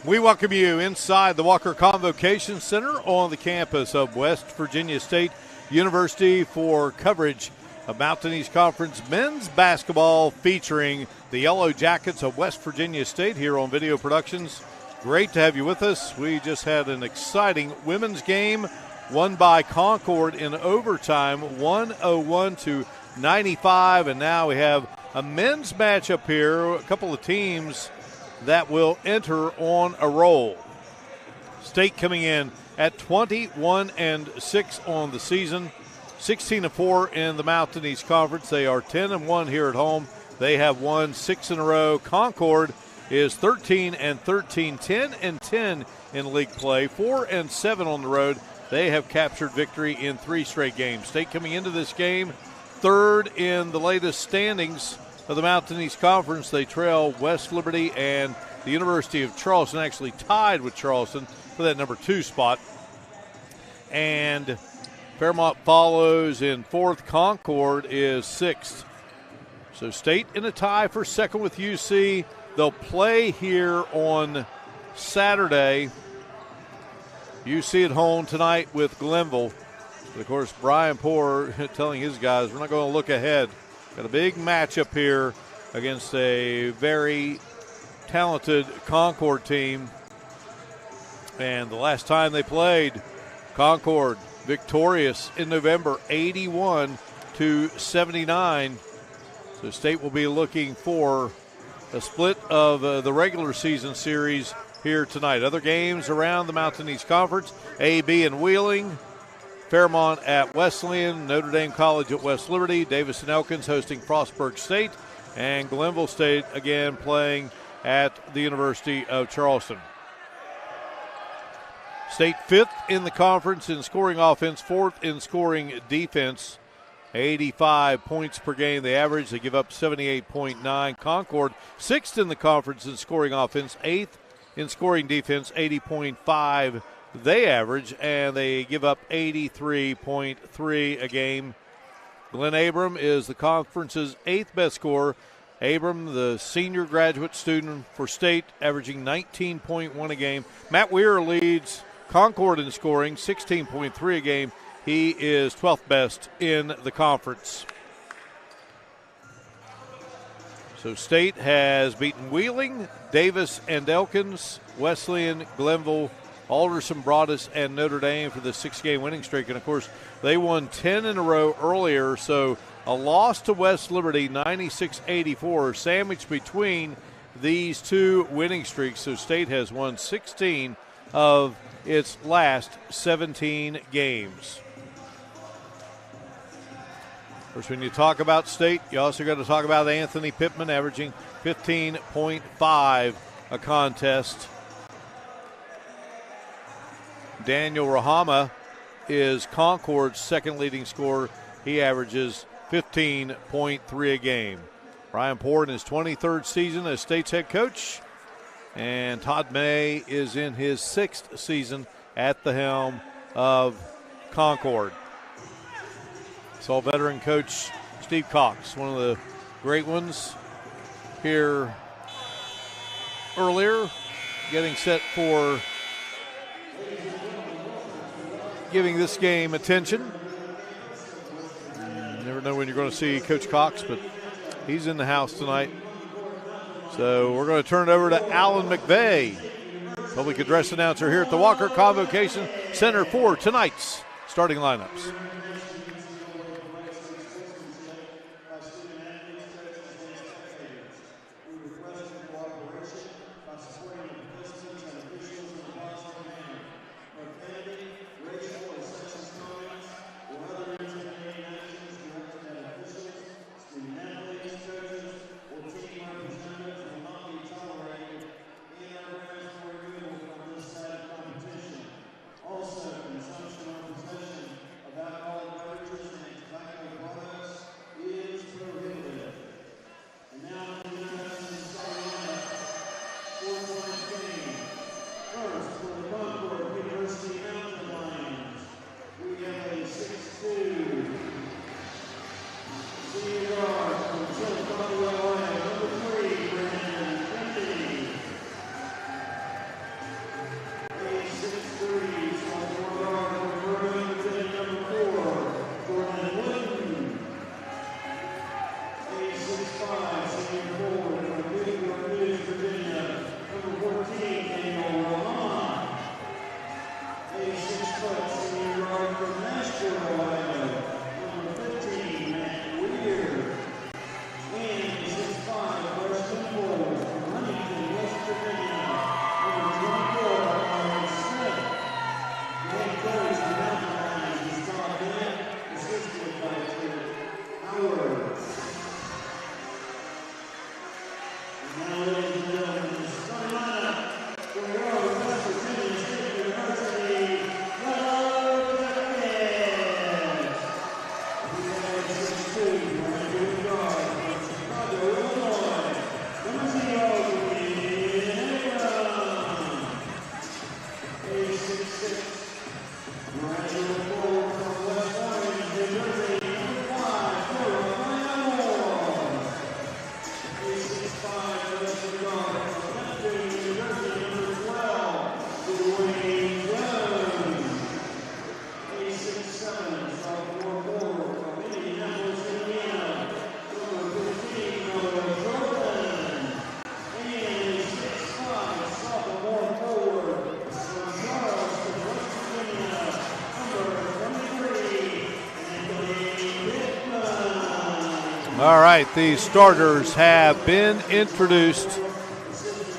We welcome you inside the Walker Convocation Center on the campus of West Virginia State University for coverage of Mountain East Conference men's basketball featuring the Yellow Jackets of West Virginia State here on Video Productions. Great to have you with us. We just had an exciting women's game won by Concord in overtime, 101-95, and now we have a men's matchup here, a couple of teams that will enter on a roll. State coming in at 21-6 on the season, 16-4 in the Mountain East Conference. They are 10-1 here at home. They have won 6 in a row. Concord is 13-13, 10-10 in league play, 4-7 on the road. They have captured victory in 3 straight games. State coming into this game third in the latest standings of the Mountain East Conference. They trail West Liberty and the University of Charleston, actually tied with Charleston for that number 2 spot. And Fairmont follows in 4th. Concord is 6th. So State in a tie for 2nd with UC. They'll play here on Saturday. UC at home tonight with Glenville. But of course, Brian Poore telling his guys, we're not going to look ahead. Got a big matchup here against a very talented Concord team. And the last time they played, Concord victorious in November, 81-79. So State will be looking for a split of the regular season series here tonight. Other games around the Mountain East Conference, A.B. and Wheeling, Fairmont at Wesleyan, Notre Dame College at West Liberty, Davis and Elkins hosting Frostburg State, and Glenville State again playing at the University of Charleston. State 5th in the conference in scoring offense, 4th in scoring defense, 85 points per game they average. They give up 78.9. Concord 6th in the conference in scoring offense, 8th in scoring defense, 80.5 they average, and they give up 83.3 a game. Glenn Abram is the conference's 8th best scorer. Abram, the senior graduate student for State, averaging 19.1 a game. Matt Weir leads Concord in scoring, 16.3 a game. He is 12th best in the conference. So State has beaten Wheeling, Davis and Elkins, Wesleyan, Glenville, Alderson, Broadus, and Notre Dame for the 6-game winning streak. And, of course, they won 10 in a row earlier, so a loss to West Liberty, 96-84, sandwiched between these 2 winning streaks. So State has won 16 of its last 17 games. Of course, when you talk about State, you also got to talk about Anthony Pittman averaging 15.5 a contest. Daniel Rahama is Concord's 2nd leading scorer. He averages 15.3 a game. Brian Poore in his 23rd season as State's head coach. And Todd May is in his 6th season at the helm of Concord. Saw veteran coach Steve Cox, one of the great ones here earlier, getting set for giving this game attention. You never know when you're going to see Coach Cox, but he's in the house tonight. So we're going to turn it over to Alan McVeigh, public address announcer here at the Walker Convocation Center for tonight's starting lineups. All right, the starters have been introduced.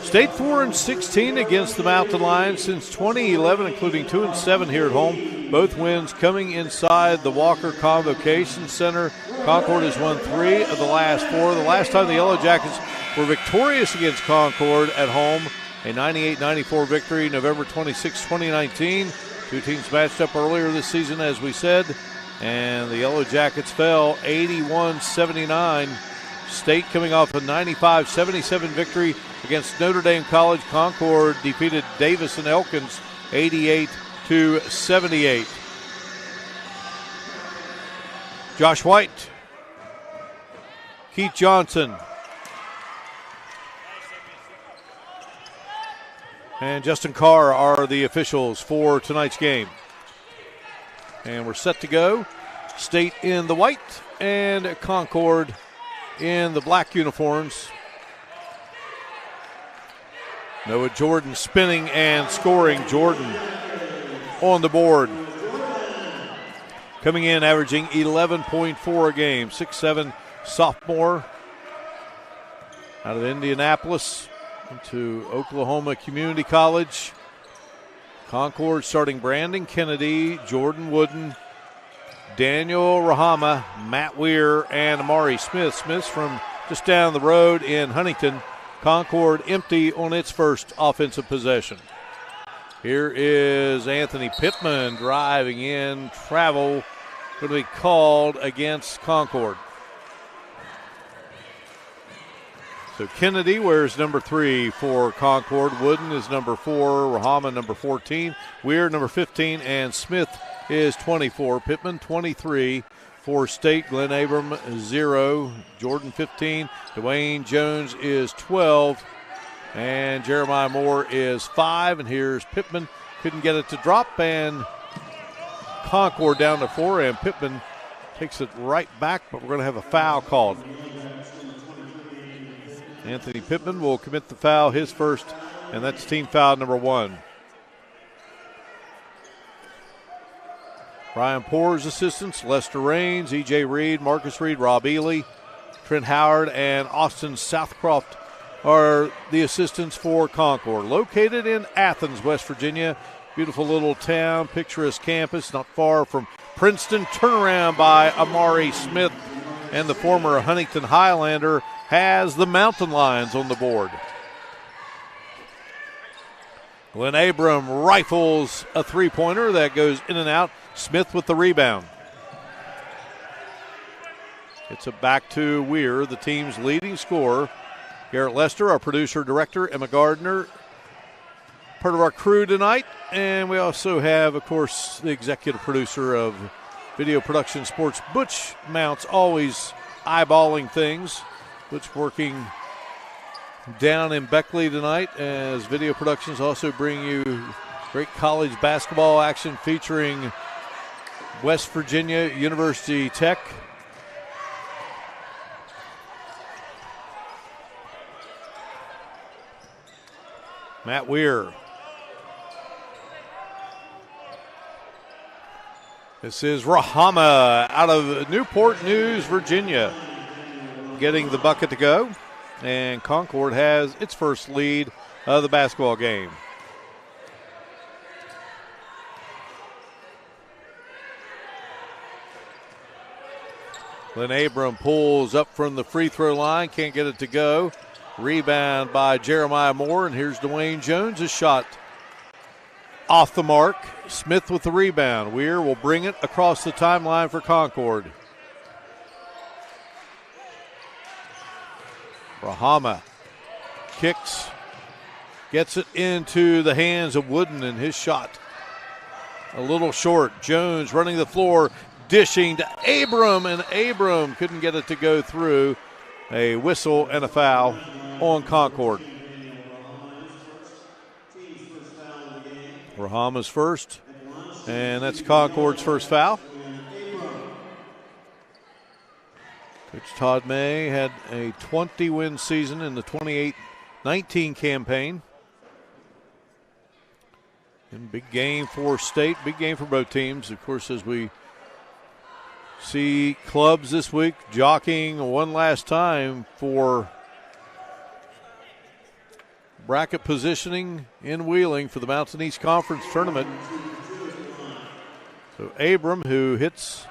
State 4-16 against the Mountain Lions since 2011, including 2-7 here at home. Both wins coming inside the Walker Convocation Center. Concord has won 3 of the last 4. The last time the Yellow Jackets were victorious against Concord at home, a 98-94 victory, November 26, 2019. Two teams matched up earlier this season, as we said, and the Yellow Jackets fell 81-79. State coming off a 95-77 victory against Notre Dame College. Concord defeated Davis and Elkins 88-78. Josh White, Keith Johnson, and Justin Carr are the officials for tonight's game. And we're set to go. State in the white and Concord in the black uniforms. Noah Jordan spinning and scoring. Jordan on the board. Coming in averaging 11.4 a game. 6'7" sophomore out of Indianapolis into Oklahoma Community College. Concord starting Brandon Kennedy, Jordan Wooden, Daniel Rahama, Matt Weir, and Amari Smith. Smith's from just down the road in Huntington. Concord empty on its first offensive possession. Here is Anthony Pittman driving in. Travel going to be called against Concord. So Kennedy wears number 3 for Concord. Wooden is number 4. Rahama number 14. Weir number 15. And Smith is 24. Pittman 23 for State. Glenn Abram 0. Jordan 15. Dwayne Jones is 12. And Jeremiah Moore is 5. And here's Pittman. Couldn't get it to drop. And Concord down to 4. And Pittman takes it right back. But we're going to have a foul called. Anthony Pittman will commit the foul, his first, and that's team foul number 1. Ryan Poor's assistants, Lester Raines, E.J. Reed, Marcus Reed, Rob Ely, Trent Howard, and Austin Southcroft are the assistants for Concord. Located in Athens, West Virginia. Beautiful little town, picturesque campus, not far from Princeton. Turnaround by Amari Smith, and the former Huntington Highlander has the Mountain Lions on the board. Glenn Abram rifles a three-pointer that goes in and out. Smith with the rebound. It's a back to Weir, the team's leading scorer. Garrett Lester, our producer-director, Emma Gardner, part of our crew tonight. And we also have, of course, the executive producer of Video Production Sports, Butch Mounts, always eyeballing things. Butch working down in Beckley tonight as Video Productions also bring you great college basketball action featuring West Virginia University Tech. Matt Weir. This is Rahama out of Newport News, Virginia, getting the bucket to go. And Concord has its first lead of the basketball game. Glenn Abram pulls up from the free throw line, can't get it to go. Rebound by Jeremiah Moore, and here's Dwayne Jones, a shot off the mark. Smith with the rebound. Weir will bring it across the timeline for Concord. Rahama kicks, gets it into the hands of Wooden, and his shot a little short. Jones running the floor, dishing to Abram, and Abram couldn't get it to go through. A whistle and a foul on Concord. Rahama's first, and that's Concord's first foul. Coach Todd May had a 20-win season in the 28-19 campaign. And big game for State, big game for both teams. Of course, as we See clubs this week jockeying one last time for bracket positioning in Wheeling for the Mountain East Conference tournament. So Abram, who hits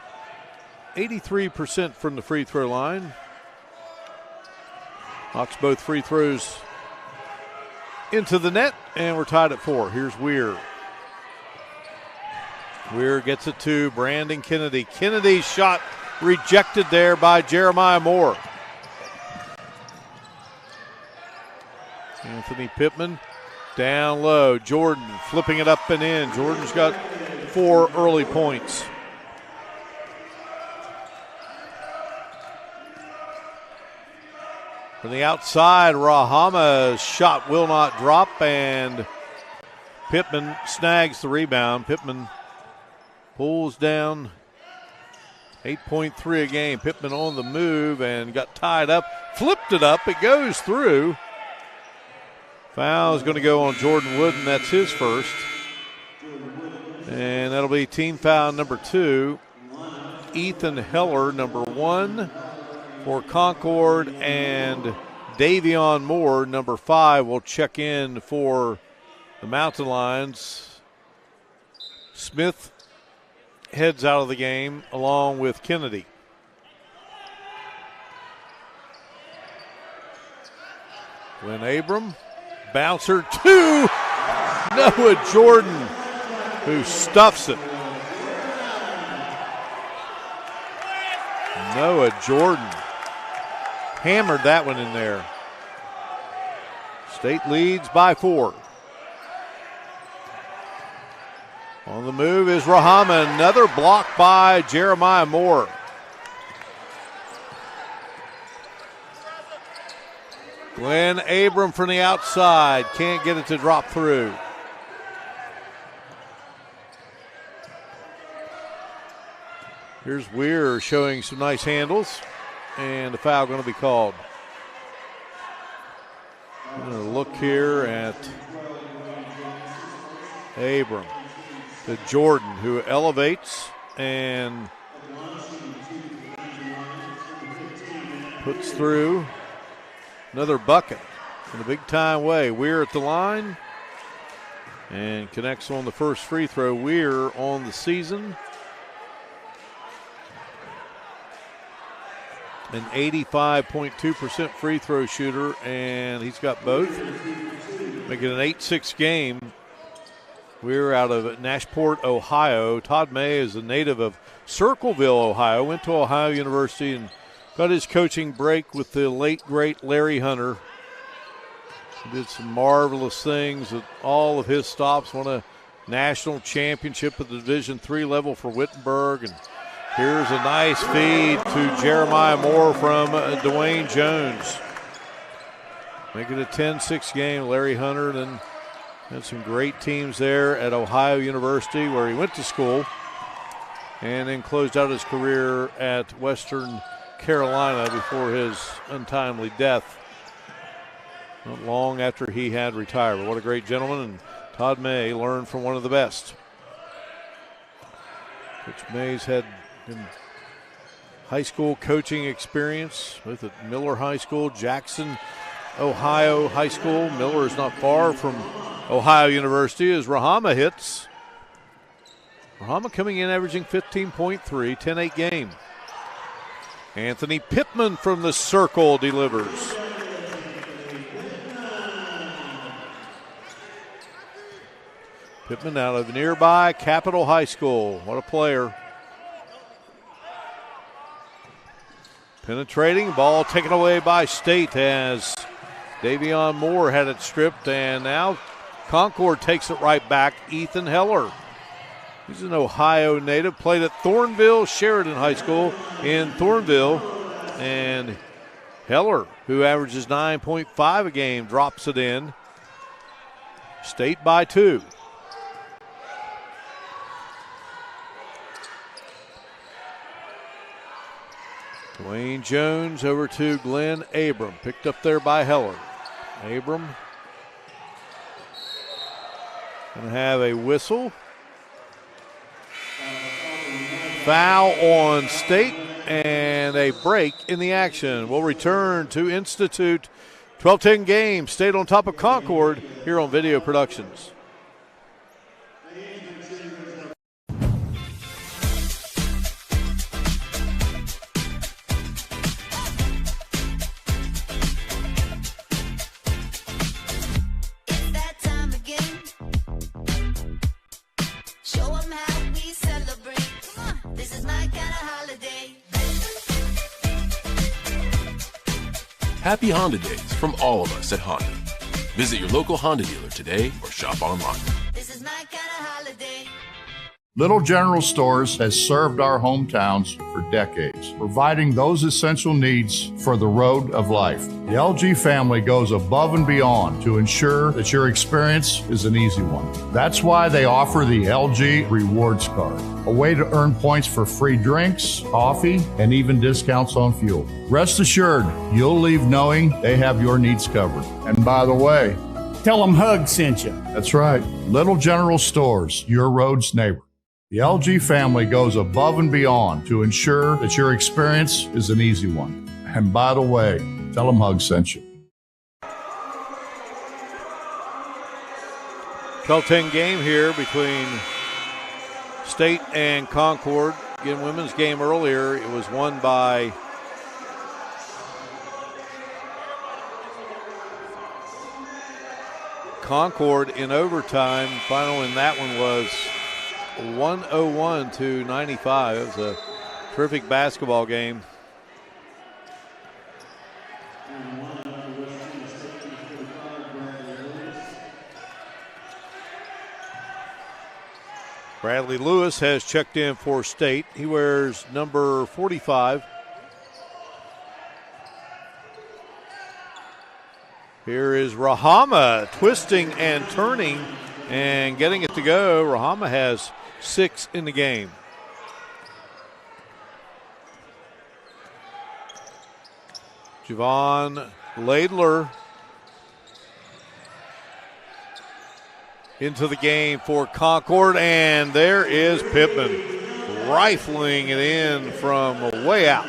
83% from the free throw line, knocks both free throws into the net, and we're tied at 4. Here's Weir. Weir gets it to Brandon Kennedy. Kennedy's shot rejected there by Jeremiah Moore. Anthony Pittman down low. Jordan flipping it up and in. Jordan's got 4 early points. From the outside, Rahama's shot will not drop, and Pittman snags the rebound. Pittman pulls down 8.3 a game. Pittman on the move and got tied up, flipped it up. It goes through. Foul is going to go on Jordan Wooden. That's his first. And that'll be team foul number 2. Ethan Heller, number 1 for Concord, and Davion Moore, number 5, will check in for the Mountain Lions. Smith heads out of the game along with Kennedy. Glenn Abram, bouncer to Noah Jordan, who stuffs it. Noah Jordan hammered that one in there. State leads by 4. On the move is Rahama. Another block by Jeremiah Moore. Glenn Abram from the outside. Can't get it to drop through. Here's Weir showing some nice handles. And the foul going to be called. I'm going to look here at Abram. To Jordan, who elevates and puts through another bucket in a big-time way. Weir at the line and connects on the first free throw. Weir on the season, an 85.2% free throw shooter, and he's got both. Making an 8-6 game. We're out of Nashport, Ohio. Todd May is a native of Circleville, Ohio. Went to Ohio University and got his coaching break with the late, great Larry Hunter. He did some marvelous things at all of his stops. Won a national championship at the Division III level for Wittenberg. And here's a nice feed to Jeremiah Moore from Dwayne Jones. Make it a 10-6 game. Larry Hunter then had some great teams there at Ohio University, where he went to school, and then closed out his career at Western Carolina before his untimely death not long after he had retired. But what a great gentleman, and Todd May learned from one of the best. Coach May's had high school coaching experience both at Miller High School, Jackson, Ohio High School. Miller is not far from Ohio University as Rahama hits. Rahama coming in averaging 15.3, 10-8 game. Anthony Pittman from the circle delivers. Pittman out of nearby Capital High School. What a player. Penetrating, ball taken away by State as Davion Moore had it stripped, and now Concord takes it right back. Ethan Heller. He's an Ohio native, played at Thornville Sheridan High School in Thornville. And Heller, who averages 9.5 a game, drops it in. State by 2. Dwayne Jones over to Glenn Abram. Picked up there by Heller. Abram going to have a whistle. Foul on State and a break in the action. We'll return to Institute. 12-10 game. State on top of Concord here on Video Productions. Happy Honda Days from all of us at Honda. Visit your local Honda dealer today or shop online. This is my kind of holiday. Little General Stores has served our hometowns for decades, providing those essential needs for the road of life. The LG family goes above and beyond to ensure that your experience is an easy one. That's why they offer the LG Rewards Card, a way to earn points for free drinks, coffee, and even discounts on fuel. Rest assured, you'll leave knowing they have your needs covered. And by the way, tell them Hug sent you. That's right. Little General Stores, your road's neighbor. The LG family goes above and beyond to ensure that your experience is an easy one. And by the way, tell them Hug sent you. 12-10 game here between State and Concord. Again, women's game earlier. It was won by Concord in overtime. Final in that one was 101-95. It was a terrific basketball game. Bradley Lewis has checked in for State. He wears number 45. Here is Rahama twisting and turning and getting it to go. Rahama has 6 in the game. Javon Laidler into the game for Concord, and there is Pittman rifling it in from way out.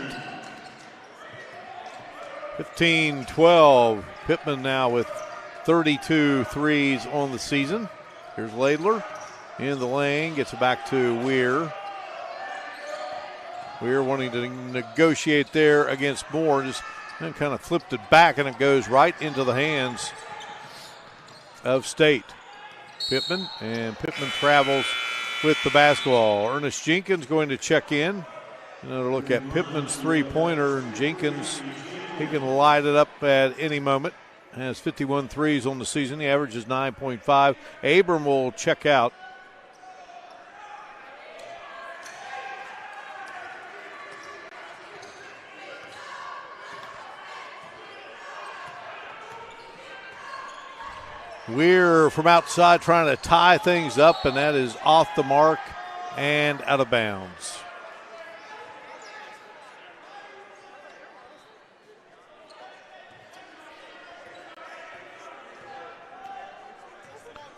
15-12. Pittman now with 32 threes on the season. Here's Laidler in the lane, gets it back to Weir. Weir wanting to negotiate there against Moore, just kind of flipped it back, and it goes right into the hands of State. Pittman travels with the basketball. Ernest Jenkins going to check in. Another look at Pittman's three-pointer, and Jenkins, he can light it up at any moment. Has 51 threes on the season. The average is 9.5. Abram will check out. We're from outside trying to tie things up, and that is off the mark and out of bounds.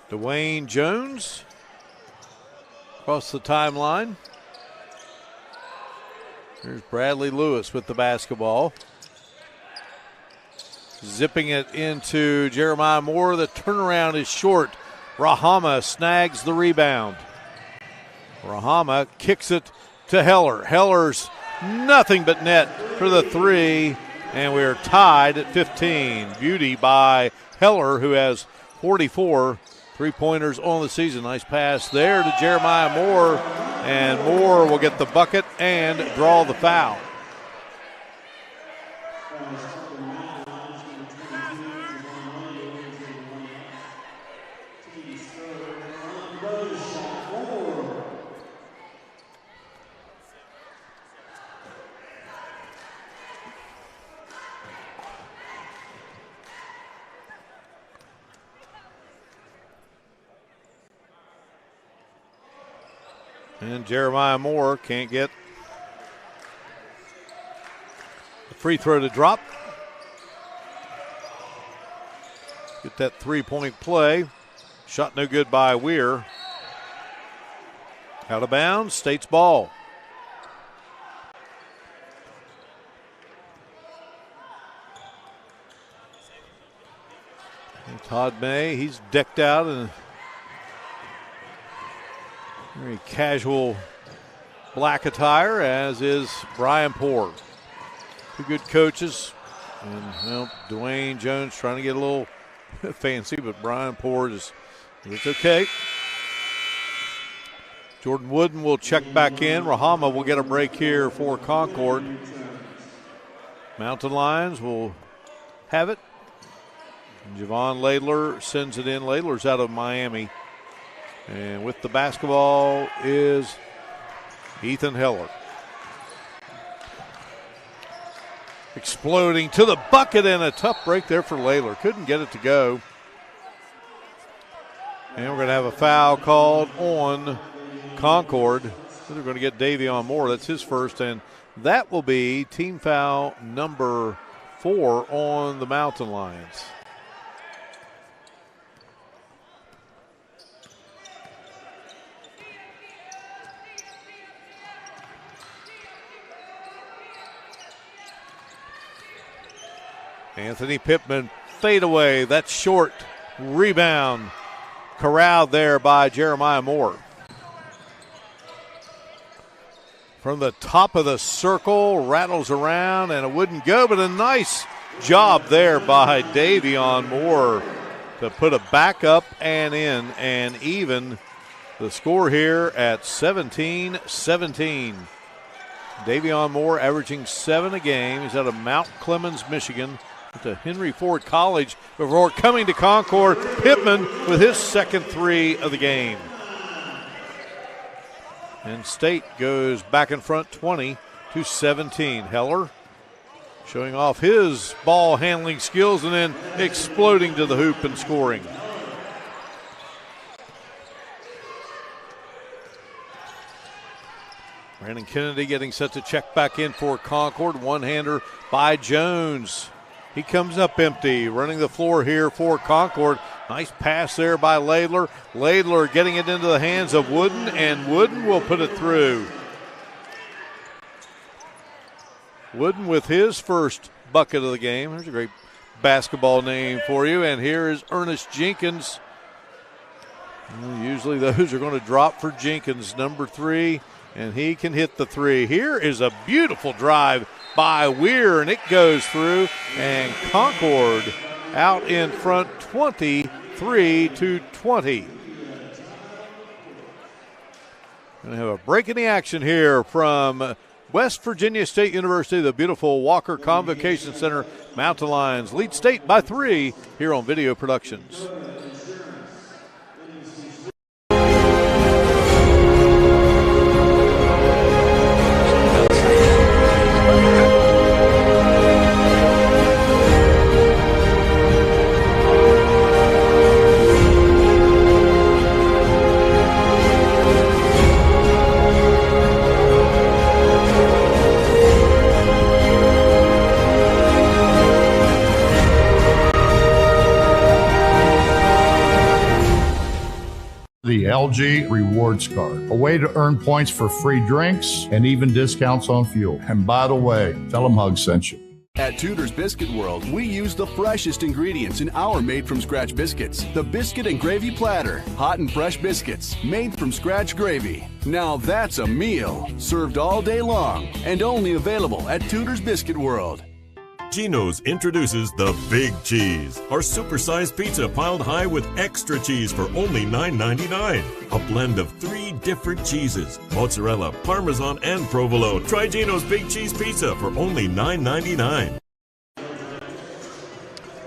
Dwayne Jones across the timeline. Here's Bradley Lewis with the basketball. Zipping it into Jeremiah Moore. The turnaround is short. Rahama snags the rebound. Rahama kicks it to Heller. Heller's nothing but net for the three, and we're tied at 15. Beauty by Heller, who has 44 three-pointers on the season. Nice pass there to Jeremiah Moore, and Moore will get the bucket and draw the foul. And Jeremiah Moore can't get the free throw to drop. Get that three-point play. Shot no good by Weir. Out of bounds, State's ball. Todd May, he's decked out in a very casual black attire, as is Brian Poor. Two good coaches. And, well, Dwayne Jones trying to get a little fancy, but Brian Poor it's okay. Jordan Wooden will check back in. Rahama will get a break here for Concord. Mountain Lions will have it. Javon Laidler sends it in. Laidler's out of Miami. And with the basketball is Ethan Heller. Exploding to the bucket, and a tough break there for Laidler. Couldn't get it to go. And we're going to have a foul called on Concord. They're going to get Davion Moore. That's his first, and that will be team foul number 4 on the Mountain Lions. Anthony Pittman, fade away. That's short. Rebound. Corralled there by Jeremiah Moore. From the top of the circle, rattles around, and it wouldn't go, but a nice job there by Davion Moore to put a back up and in, and even the score here at 17-17. Davion Moore averaging 7 a game. He's out of Mount Clemens, Michigan, to Henry Ford College before coming to Concord. Pittman with his second 3 of the game. And State goes back in front 20-17. Heller showing off his ball handling skills and then exploding to the hoop and scoring. Brandon Kennedy getting set to check back in for Concord. One-hander by Jones. He comes up empty, running the floor here for Concord. Nice pass there by Laidler. Laidler getting it into the hands of Wooden, and Wooden will put it through. Wooden with his first bucket of the game. There's a great basketball name for you. And here is Ernest Jenkins. Usually those are going to drop for Jenkins, number 3, and he can hit the 3. Here is a beautiful drive by Weir, and it goes through, and Concord out in front 23-20. Going to have a break in the action here from West Virginia State University, the beautiful Walker Convocation Center. Mountain Lions lead State by 3 here on Video Productions. The LG Rewards Card, a way to earn points for free drinks and even discounts on fuel. And by the way, tell them Hug sent you. At Tudor's Biscuit World, we use the freshest ingredients in our made-from-scratch biscuits. The Biscuit and Gravy Platter. Hot and fresh biscuits, made from scratch gravy. Now that's a meal, served all day long, and only available at Tudor's Biscuit World. Geno's introduces the Big Cheese, our supersized pizza piled high with extra cheese for only $9.99. A blend of 3 different cheeses, mozzarella, parmesan, and provolone. Try Geno's Big Cheese Pizza for only $9.99.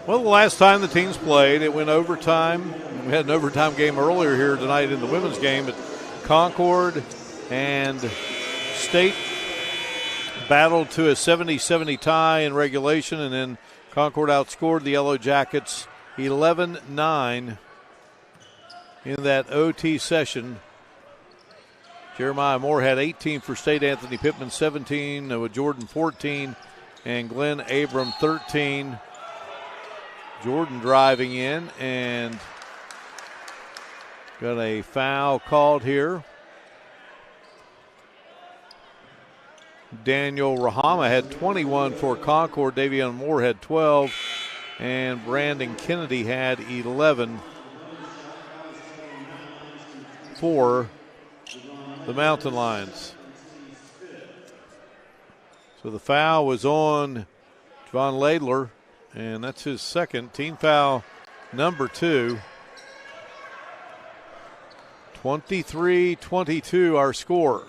Well, the last time the teams played, it went overtime. We had an overtime game earlier here tonight in the women's game, but Concord and State battled to a 70-70 tie in regulation, and then Concord outscored the Yellow Jackets 11-9 in that OT session. Jeremiah Moore had 18 for State, Anthony Pittman 17, with Jordan 14, and Glenn Abram 13. Jordan driving in and got a foul called here. Daniel Rahama had 21 for Concord. Davion Moore had 12. and Brandon Kennedy had 11 for the Mountain Lions. So the foul was on Javon Laidler, and that's his second. Team foul number 2. 23-22 our score.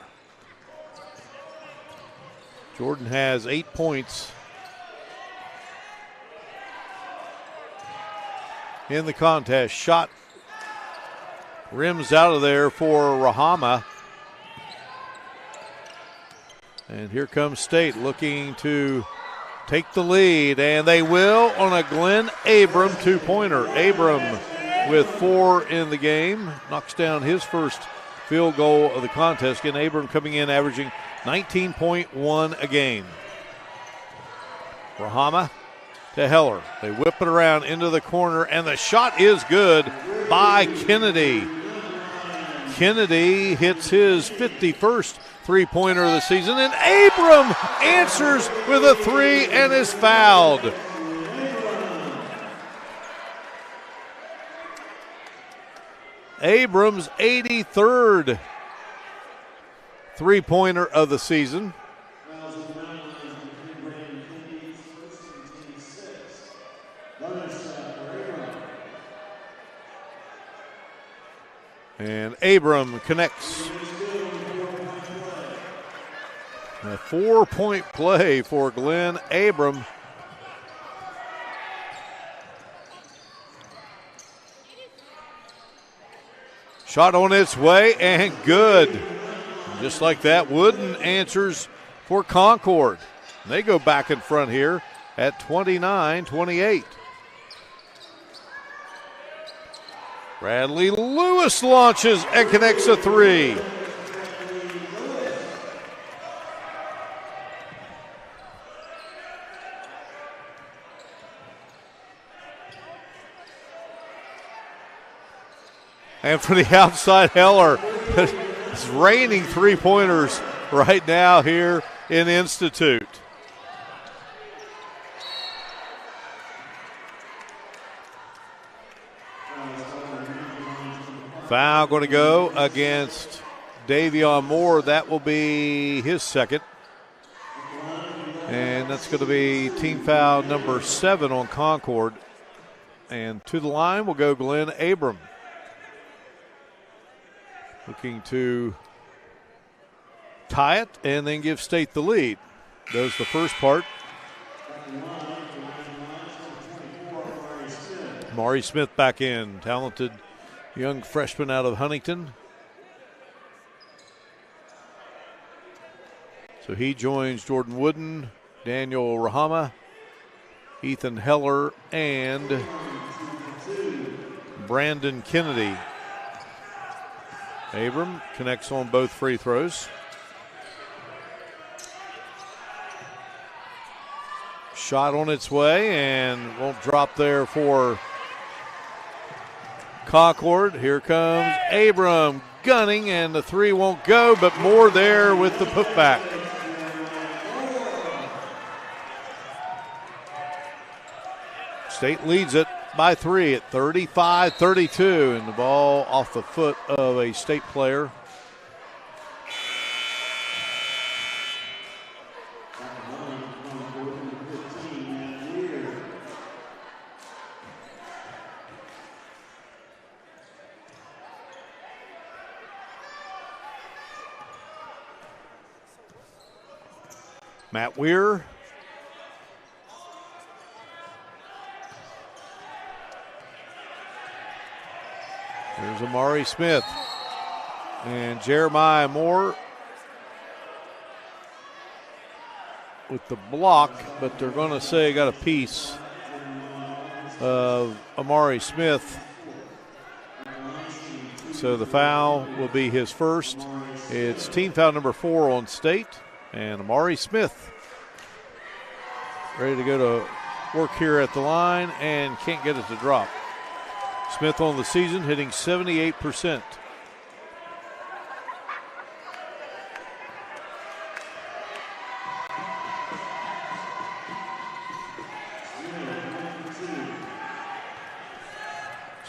Jordan has 8 points in the contest. Shot rims out of there for Rahama. And here comes State looking to take the lead, and they will on a Glenn Abram two-pointer. Abram with 4 in the game, knocks down his first field goal of the contest. And Abram coming in averaging 19.1 a game. Rahama to Heller. They whip it around into the corner, and the shot is good by Kennedy. Kennedy hits his 51st three-pointer of the season, and Abram answers with a 3 and is fouled. Abram's 83rd three-pointer of the season. And Abram connects. A 4-point play for Glenn Abram. Shot on its way and good. Just like that, Wooden answers for Concord. They go back in front here at 29-28. Bradley Lewis launches and connects a 3. And for the outside, Heller. It's raining three-pointers right now here in Institute. Foul going to go against Davion Moore. That will be his second. And that's going to be team foul number 7 on Concord. And to the line will go Glenn Abram. Looking to tie it and then give State the lead. There's the first part. Maury Smith back in, talented young freshman out of Huntington. So he joins Jordan Wooden, Daniel Rahama, Ethan Heller, and Brandon Kennedy. Abram connects on both free throws. Shot on its way and won't drop there for Concord. Here comes Abram gunning, and the 3 won't go, but Moore there with the putback. State leads it by 3 at 35-32, and the ball off the foot of a State player. Matt Weir. There's Amari Smith and Jeremiah Moore with the block, but they're going to say got a piece of Amari Smith. So the foul will be his first. It's team foul number 4 on State, and Amari Smith ready to go to work here at the line and can't get it to drop. Smith on the season hitting 78%.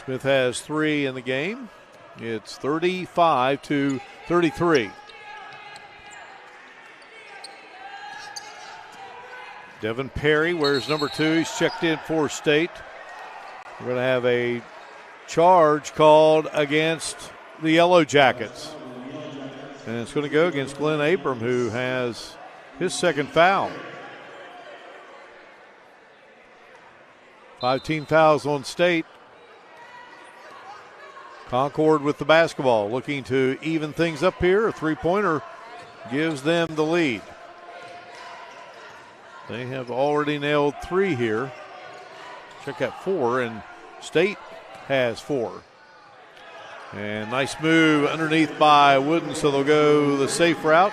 Smith has 3 in the game. It's 35-33. Devin Perry wears number 2. He's checked in for State. We're going to have a charge called against the Yellow Jackets. And it's going to go against Glenn Abram, who has his second foul. 5 team fouls on State. Concord with the basketball, looking to even things up here. A three-pointer gives them the lead. They have already nailed 3 here. Check out 4, and State has 4. And nice move underneath by Wooden, so they'll go the safe route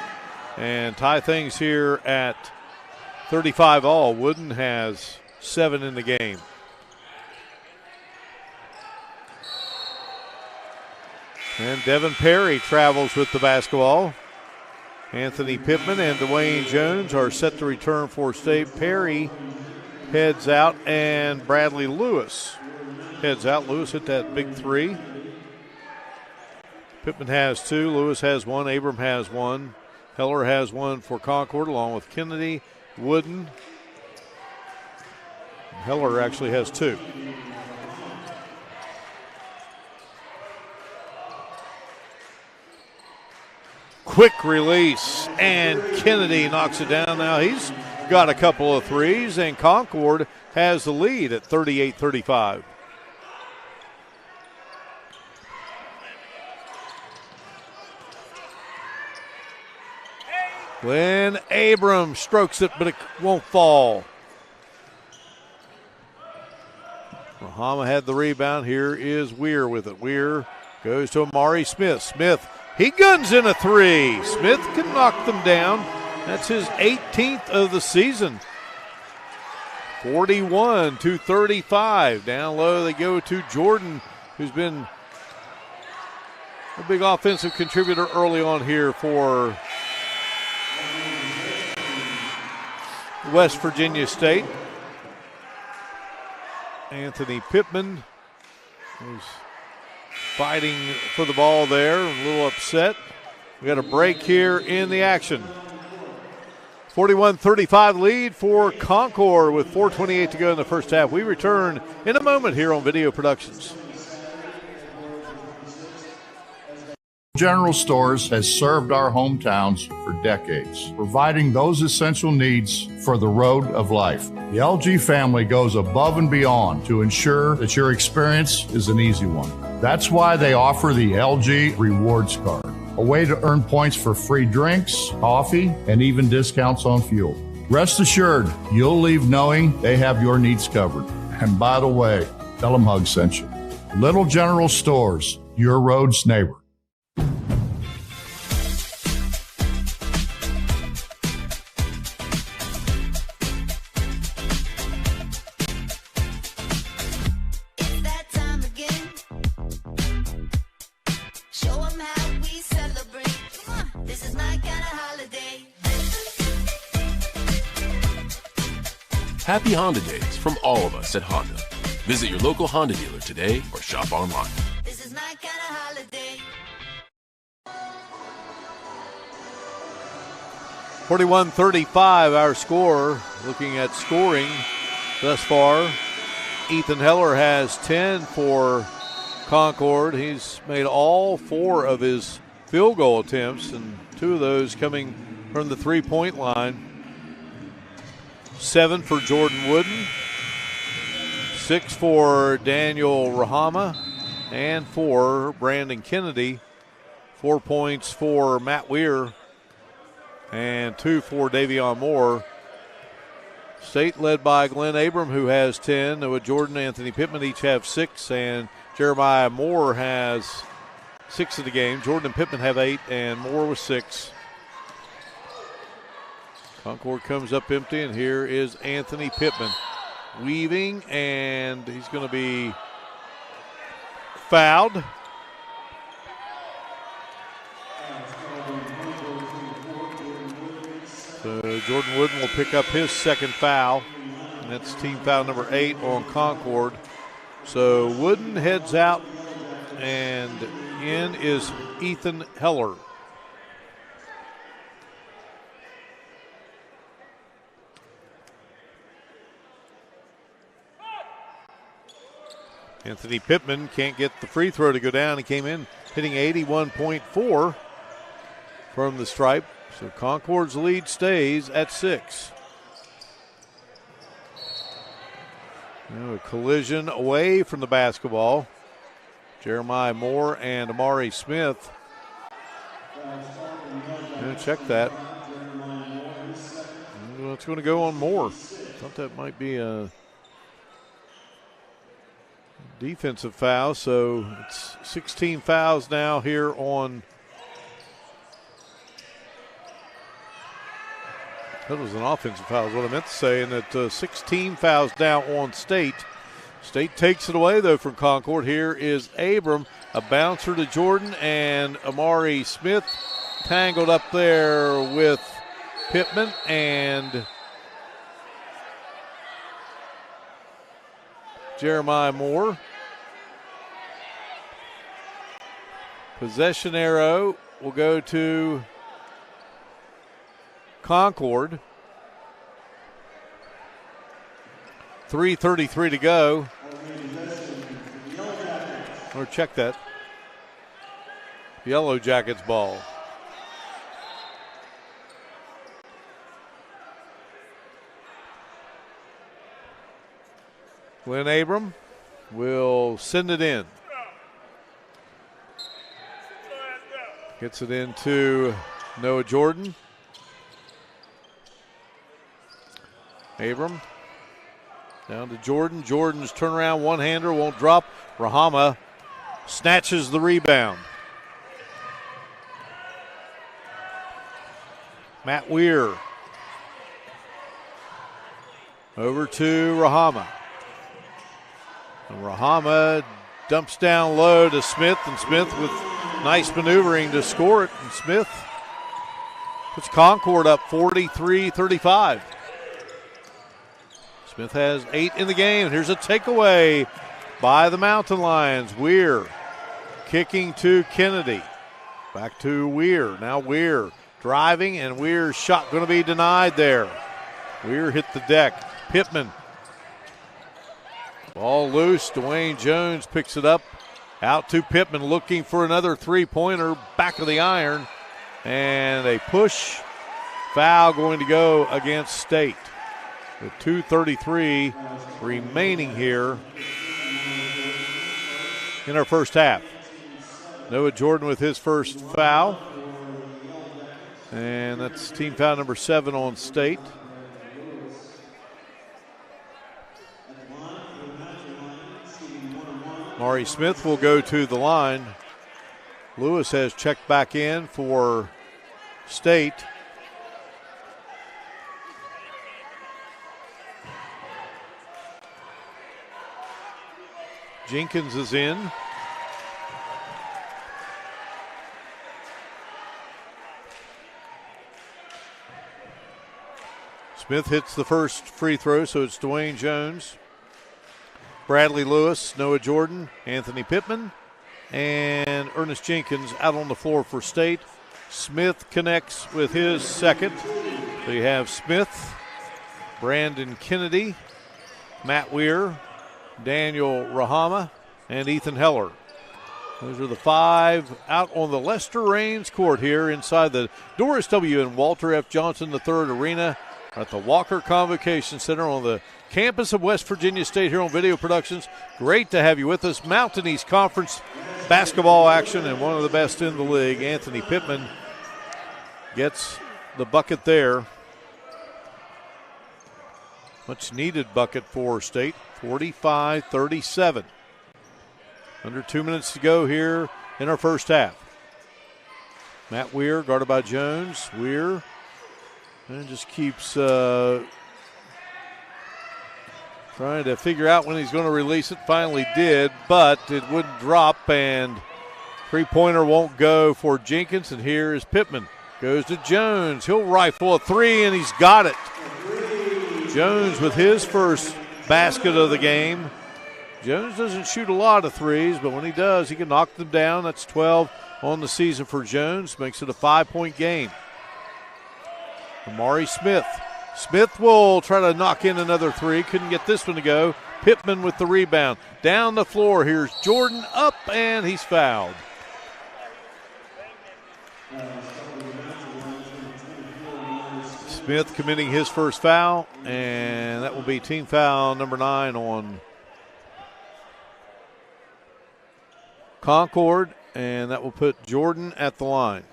and tie things here at 35 all. Wooden has 7 in the game. And Devin Perry travels with the basketball. Anthony Pittman and Dwayne Jones are set to return for State. Perry heads out, and Bradley Lewis heads out. Lewis hit that big 3. Pittman has 2. Lewis has 1. Abram has 1. Heller has 1 for Concord, along with Kennedy, Wooden. Heller actually has 2. Quick release, and Kennedy knocks it down. Now he's got a couple of threes, and Concord has the lead at 38-35. Glenn Abram strokes it, but it won't fall. Rahama had the rebound. Here is Weir with it. Weir goes to Amari Smith. Smith, he guns in a 3. Smith can knock them down. That's his 18th of the season. 41-35. Down low they go to Jordan, who's been a big offensive contributor early on here for West Virginia State. Anthony Pittman, who's fighting for the ball there, a little upset. We got a break here in the action. 41-35 lead for Concord with 4:28 to go in the first half. We return in a moment here on Video Productions. General Stores has served our hometowns for decades, providing those essential needs for the road of life. The LG family goes above and beyond to ensure that your experience is an easy one. That's why they offer the LG Rewards Card, a way to earn points for free drinks, coffee, and even discounts on fuel. Rest assured, you'll leave knowing they have your needs covered. And by the way, tell them Hug sent you. Little General Stores, your road's neighbor. It's that time again. Show 'em how we celebrate. Come on, this is my kind of holiday. Happy Honda Days from all of us at Honda. Visit your local Honda dealer today or shop online. This is my kind of holiday. 41-35 our score. Looking at scoring thus far, Ethan Heller has 10 for Concord. He's made all 4 of his field goal attempts, and 2 of those coming from the three-point line. 7 for Jordan Wooden, 6 for Daniel Rahama, and 4 Brandon Kennedy. 4 points for Matt Weir, and 2 for Davion Moore. State led by Glenn Abram, who has 10. Noah Jordan, Anthony Pittman each have 6, and Jeremiah Moore has 6 of the game. Jordan and Pittman have 8, and Moore with 6. Concord comes up empty, and here is Anthony Pittman weaving, and he's going to be fouled. So Jordan Wooden will pick up his second foul, and that's team foul number 8 on Concord. So Wooden heads out, and in is Ethan Heller. Anthony Pittman can't get the free throw to go down. He came in hitting 81.4 from the stripe. So Concord's lead stays at 6. Now a collision away from the basketball. Jeremiah Moore and Amari Smith. Check that. It's going to go on Moore. Thought that might be a defensive foul. So it's 16 fouls now here on. That was an offensive foul is what I meant to say. And that 16 fouls now on State. State takes it away, though, from Concord. Here is Abram, a bouncer to Jordan, and Amari Smith tangled up there with Pittman and Jeremiah Moore. Possession arrow will go to Concord. 3:33 to go. Or check that. Yellow Jackets ball. Glenn Abram will send it in. Gets it into Noah Jordan. Abram down to Jordan. Jordan's turnaround one-hander won't drop. Rahama snatches the rebound. Matt Weir over to Rahama. And Rahama dumps down low to Smith, and Smith with nice maneuvering to score it. And Smith puts Concord up 43-35. Smith has 8 in the game. Here's a takeaway by the Mountain Lions. Weir kicking to Kennedy. Back to Weir. Now Weir driving, and Weir's shot going to be denied there. Weir hit the deck. Pittman. Ball loose. Dwayne Jones picks it up. Out to Pittman looking for another three-pointer. Back of the iron. And a push foul going to go against State. With 2:33 remaining here in our first half. Noah Jordan with his first foul. And that's team foul number 7 on State. Mari Smith will go to the line. Lewis has checked back in for State. Jenkins is in. Smith hits the first free throw, so it's Dwayne Jones, Bradley Lewis, Noah Jordan, Anthony Pittman, and Ernest Jenkins out on the floor for State. Smith connects with his second. So you have Smith, Brandon Kennedy, Matt Weir, Daniel Rahama, and Ethan Heller. Those are the 5 out on the Lester Raines court here inside the Doris W. and Walter F. Johnson III Arena at the Walker Convocation Center on the campus of West Virginia State here on Video Productions. Great to have you with us. Mountain East Conference basketball action, and one of the best in the league. Anthony Pittman gets the bucket there. Much needed bucket for State. 45-37. Under 2 minutes to go here in our first half. Matt Weir guarded by Jones. Weir and just keeps trying to figure out when he's going to release it. Finally did, but it wouldn't drop, and three-pointer won't go for Jenkins. And here is Pittman. Goes to Jones. He'll rifle a three, and he's got it. Jones with his first basket of the game. Jones doesn't shoot a lot of threes, but when he does, he can knock them down. That's 12 on the season for Jones. Makes it a 5-point game. Amari Smith. Smith will try to knock in another three. Couldn't get this one to go. Pittman with the rebound. Down the floor. Here's Jordan up, and he's fouled. Smith committing his first foul, and that will be team foul number 9 on Concord, and that will put Jordan at the line.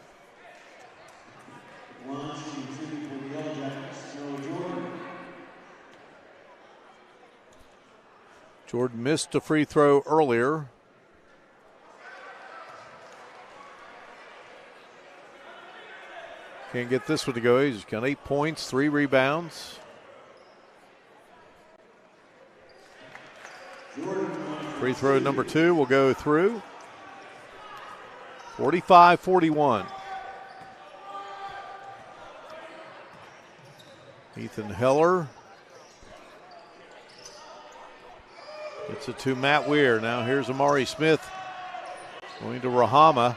Jordan missed a free throw earlier. Can't get this one to go. He's got 8 points, 3 rebounds. Free throw number 2 will go through. 45-41. Ethan Heller. It's it to Matt Weir. Now here's Amari Smith going to Rahama.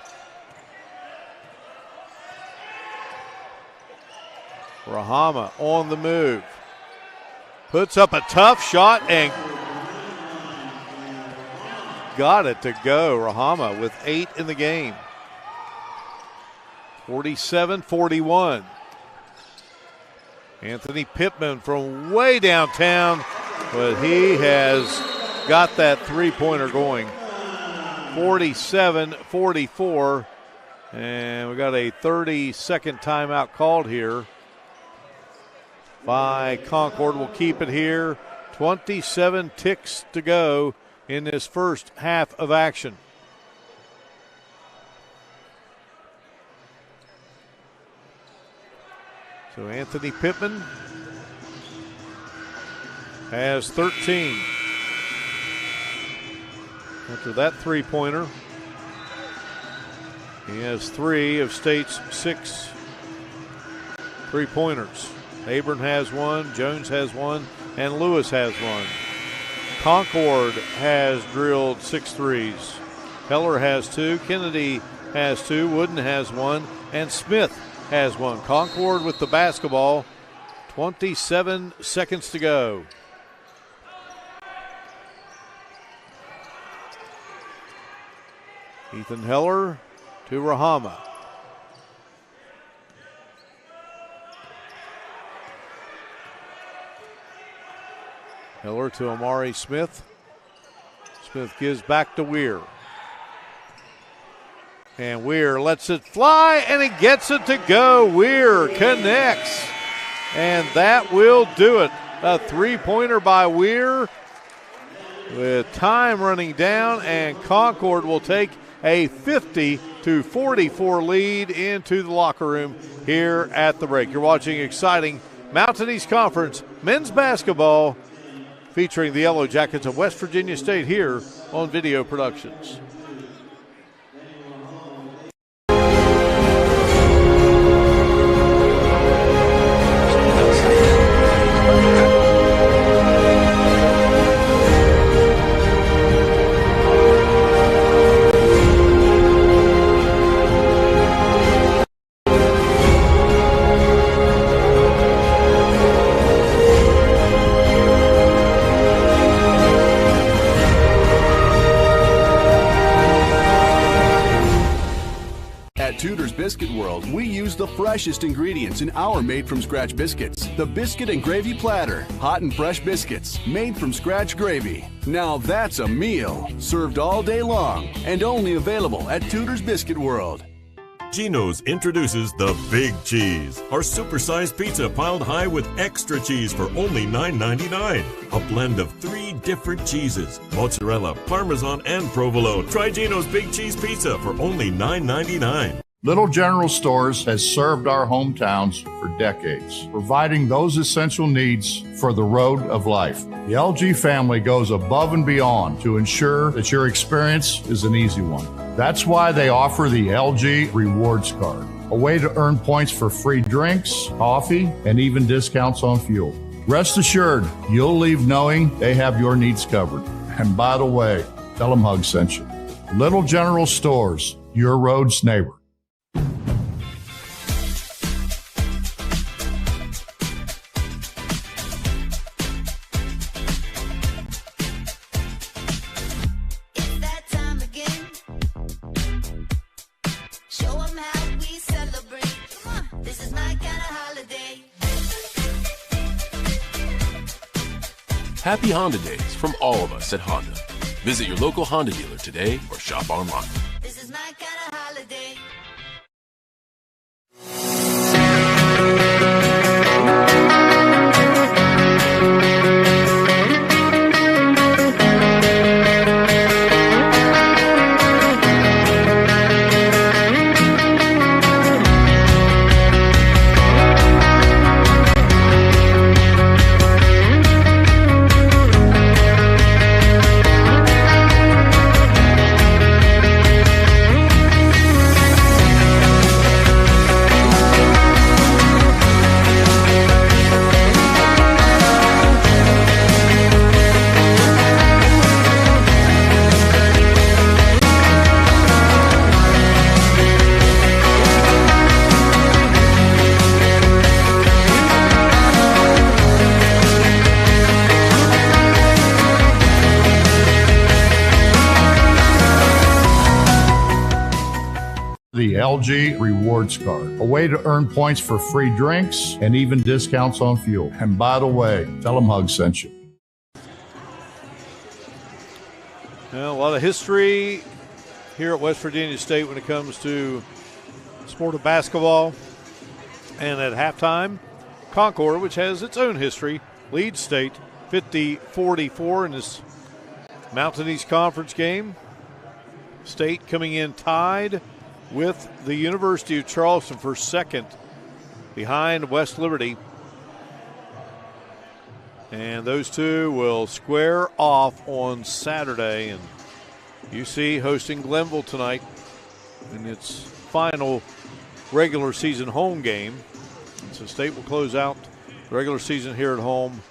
Rahama on the move. Puts up a tough shot and got it to go. Rahama with 8 in the game. 47-41. Anthony Pittman from way downtown, but he has got that three-pointer going. 47-44. And we got a 30-second timeout called here by Concord. Will keep it here. 27 ticks to go in this first half of action. So Anthony Pittman has 13. After that three-pointer, he has 3 of State's 6 three-pointers. Abram has 1, Jones has 1, and Lewis has 1. Concord has drilled 6 threes. Heller has 2, Kennedy has 2, Wooden has 1, and Smith has 1. Concord with the basketball. 27 seconds to go. Ethan Heller to Rahama. Heller to Amari Smith. Smith gives back to Weir. And Weir lets it fly, and he gets it to go. Weir connects, and that will do it. A three-pointer by Weir with time running down, and Concord will take a 50-44 lead into the locker room here at the break. You're watching exciting Mountain East Conference men's basketball featuring the Yellow Jackets of West Virginia State here on Video Productions. Biscuit World, we use the freshest ingredients in our made-from-scratch biscuits. The Biscuit and Gravy Platter. Hot and fresh biscuits, made from scratch gravy. Now that's a meal, served all day long, and only available at Tudor's Biscuit World. Geno's introduces the Big Cheese, our supersized pizza piled high with extra cheese for only $9.99. A blend of 3 different cheeses, mozzarella, parmesan, and provolone. Try Geno's Big Cheese Pizza for only $9.99. Little General Stores has served our hometowns for decades, providing those essential needs for the road of life. The LG family goes above and beyond to ensure that your experience is an easy one. That's why they offer the LG Rewards Card, a way to earn points for free drinks, coffee, and even discounts on fuel. Rest assured, you'll leave knowing they have your needs covered. And by the way, tell them Hug sent you. Little General Stores, your road's neighbor. It's that time again. Show 'em how we celebrate. Come on, this is my kind of holiday. Happy Honda Days from all of us at Honda. Visit your local Honda dealer today or shop online. This is my kind of holiday. The LG Rewards Card, a way to earn points for free drinks and even discounts on fuel. And by the way, tell them Hug sent you. Well, a lot of history here at West Virginia State when it comes to sport of basketball. And at halftime, Concord, which has its own history, leads State 50-44 in this Mountain East Conference game. State coming in tied with the University of Charleston for second behind West Liberty. And those two will square off on Saturday. And UC hosting Glenville tonight in its final regular season home game. And so State will close out the regular season here at home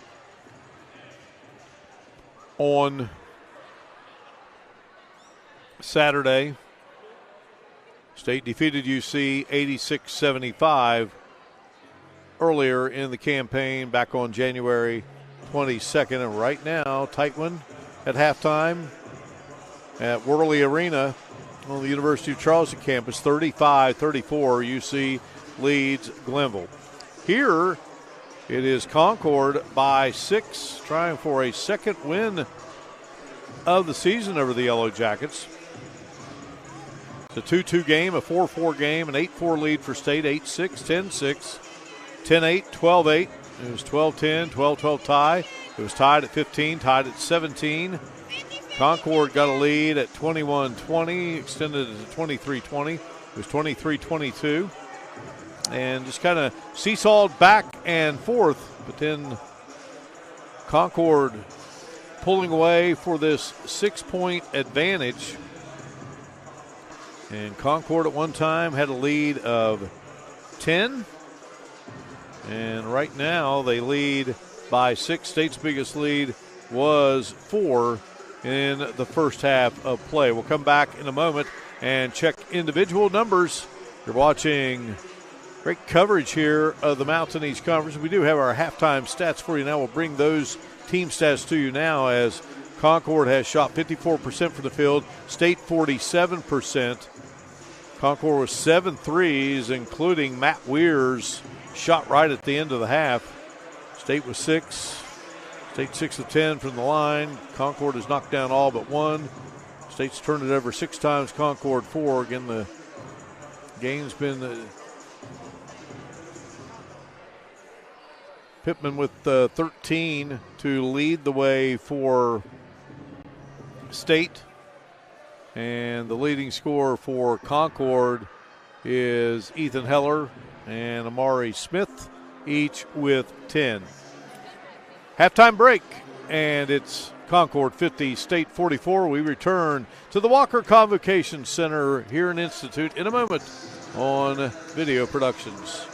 on Saturday. State defeated UC 86-75 earlier in the campaign back on January 22nd. And right now, tight one at halftime at Worley Arena on the University of Charleston campus, 35-34. UC leads Glenville. Here it is Concord by 6, trying for a second win of the season over the Yellow Jackets. It's a 2-2 game, a 4-4 game, an 8-4 lead for State, 8-6, 10-6, 10-8, 12-8. It was 12-10, 12-12 tie. It was tied at 15, tied at 17. Concord got a lead at 21-20, extended it to 23-20. It was 23-22. And just kind of seesawed back and forth, but then Concord pulling away for this 6-point advantage. And Concord at one time had a lead of 10. And right now they lead by 6. State's biggest lead was 4 in the first half of play. We'll come back in a moment and check individual numbers. You're watching great coverage here of the Mountain East Conference. We do have our halftime stats for you now. We'll bring those team stats to you now as Concord has shot 54% from the field, State 47%. Concord with 7 threes, including Matt Weir's shot right at the end of the half. State was 6. State 6 of 10 from the line. Concord has knocked down all but 1. State's turned it over 6 times, Concord 4. Again, the game's been Pittman with 13 to lead the way for State. And the leading scorer for Concord is Ethan Heller and Amari Smith, each with 10. Halftime break, and it's Concord 50, State 44. We return to the Walker Convocation Center here in Institute in a moment on Video Productions.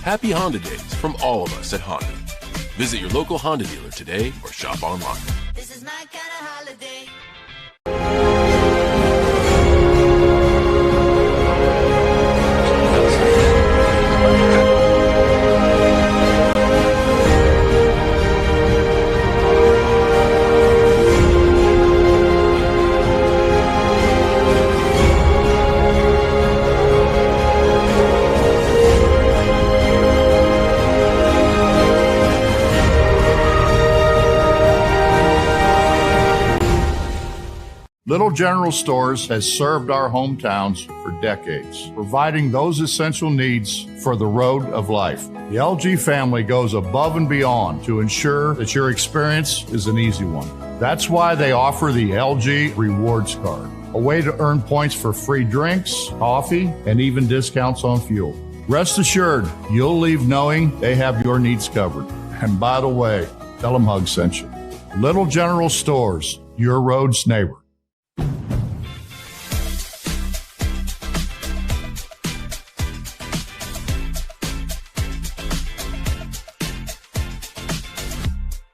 Happy Honda Days from all of us at Honda. Visit your local Honda dealer today or shop online. This is my kind of holiday. Little General Stores has served our hometowns for decades, providing those essential needs for the road of life. The LG family goes above and beyond to ensure that your experience is an easy one. That's why they offer the LG Rewards Card, a way to earn points for free drinks, coffee, and even discounts on fuel. Rest assured, you'll leave knowing they have your needs covered. And by the way, tell them Hug sent you. Little General Stores, your road's neighbor.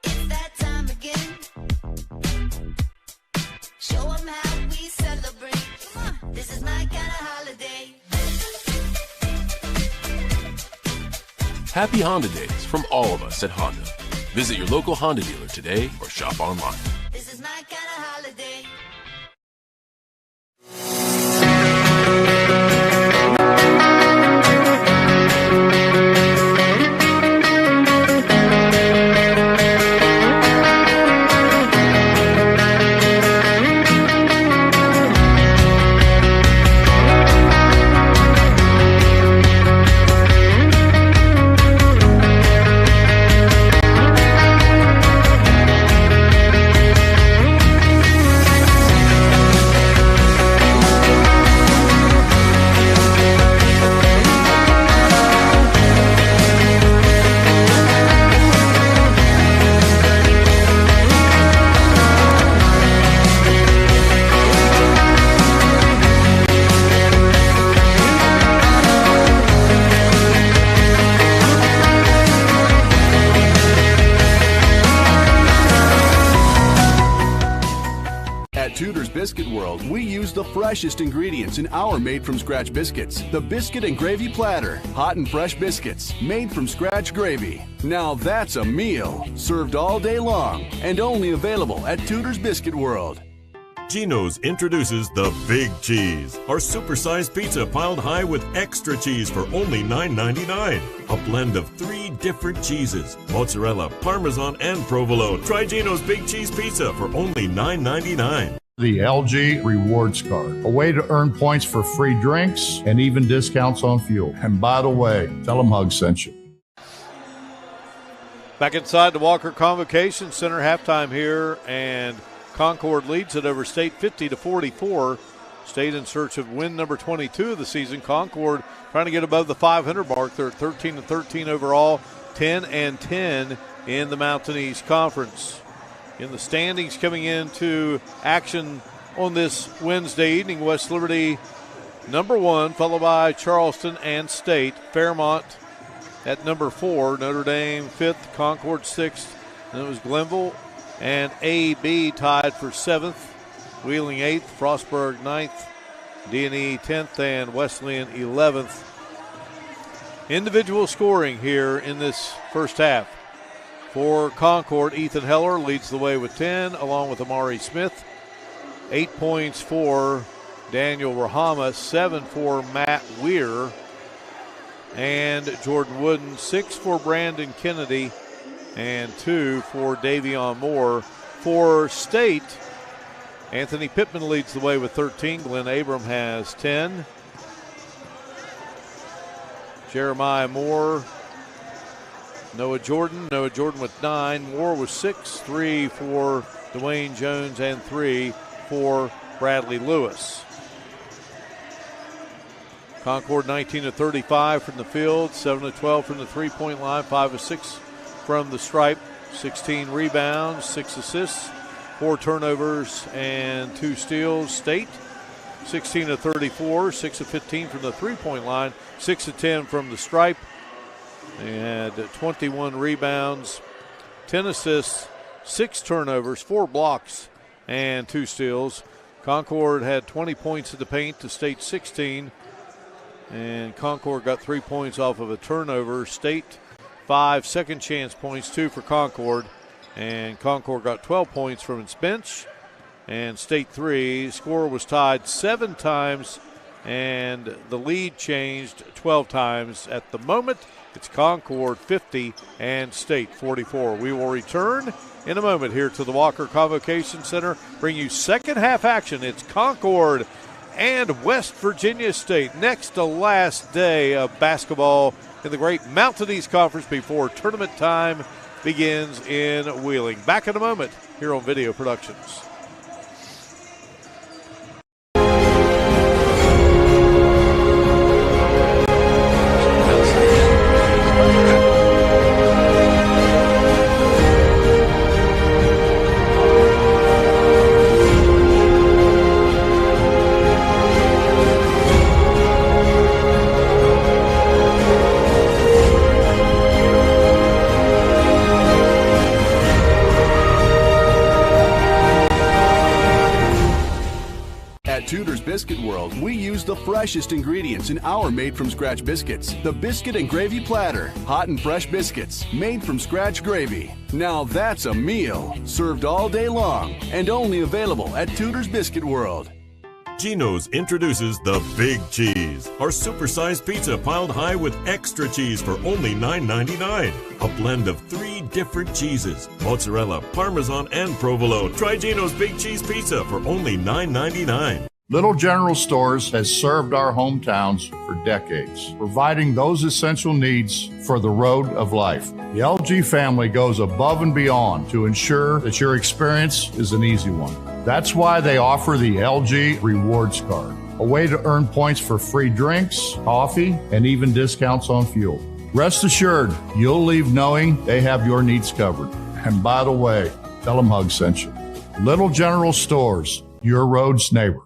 It's that time again. Show 'em how we celebrate. Come on, this is my kind of holiday. Happy Honda Days from all of us at Honda. Visit your local Honda dealer today or shop online. This is my kind of holiday. At Tudor's Biscuit World, we use the freshest ingredients in our made-from-scratch biscuits. The Biscuit and Gravy Platter. Hot and fresh biscuits, made from scratch gravy. Now that's a meal. Served all day long and only available at Tudor's Biscuit World. Geno's introduces the Big Cheese, our supersized pizza piled high with extra cheese for only $9.99. A blend of 3 different cheeses, mozzarella, parmesan, and provolone. Try Geno's Big Cheese Pizza for only $9.99. The LG Rewards Card, a way to earn points for free drinks and even discounts on fuel. And by the way, tell them Hug sent you. Back inside the Walker Convocation Center, halftime here, and Concord leads it over State 50-44. State in search of win number 22 of the season. Concord trying to get above the 500 mark. They're at 13-13 overall, 10-10 in the Mountain East Conference. In the standings coming into action on this Wednesday evening, West Liberty number 1, followed by Charleston and State. Fairmont at number 4, Notre Dame 5th, Concord 6th, and it was Glenville and AB tied for 7th, Wheeling 8th, Frostburg 9th, D&E 10th, and Wesleyan 11th. Individual scoring here in this first half. For Concord, Ethan Heller leads the way with 10, along with Amari Smith. 8 points for Daniel Rahama, 7 for Matt Weir, and Jordan Wooden, 6 for Brandon Kennedy, and 2 for Davion Moore. For State, Anthony Pittman leads the way with 13. Glenn Abram has 10. Jeremiah Moore, Noah Jordan with 9. Moore with 6. 3 for Dwayne Jones and 3 for Bradley Lewis. Concord 19-35 from the field, 7-12 from the three-point line, 5 of 6 from the stripe, 16 rebounds, 6 assists, 4 turnovers, and 2 steals. State 16-34, 6 of 15 from the three-point line, 6 of 10 from the stripe, They had 21 rebounds, 10 assists, 6 turnovers, 4 blocks, and 2 steals. Concord had 20 points in the paint to State 16, and Concord got 3 points off of a turnover. State 5 second chance points, 2 for Concord, and Concord got 12 points from its bench, and State 3. Score was tied 7 times, and the lead changed 12 times. At the moment, it's Concord 50 and State 44. We will return in a moment here to the Walker Convocation Center, bring you second half action. It's Concord and West Virginia State. Next to last day of basketball in the Great Mountain East Conference before tournament time begins in Wheeling. Back in a moment here on Video Productions. Tudor's Biscuit World, we use the freshest ingredients in our made-from-scratch biscuits. The Biscuit and Gravy Platter. Hot and fresh biscuits, made from scratch gravy. Now that's a meal. Served all day long and only available at Tudor's Biscuit World. Geno's introduces the Big Cheese, our supersized pizza piled high with extra cheese for only $9.99. A blend of 3 different cheeses, mozzarella, parmesan, and provolone. Try Geno's Big Cheese Pizza for only $9.99. Little General Stores has served our hometowns for decades, providing those essential needs for the road of life. The LG family goes above and beyond to ensure that your experience is an easy one. That's why they offer the LG Rewards Card, a way to earn points for free drinks, coffee, and even discounts on fuel. Rest assured, you'll leave knowing they have your needs covered. And by the way, tell them Hug sent you. Little General Stores, your road's neighbor.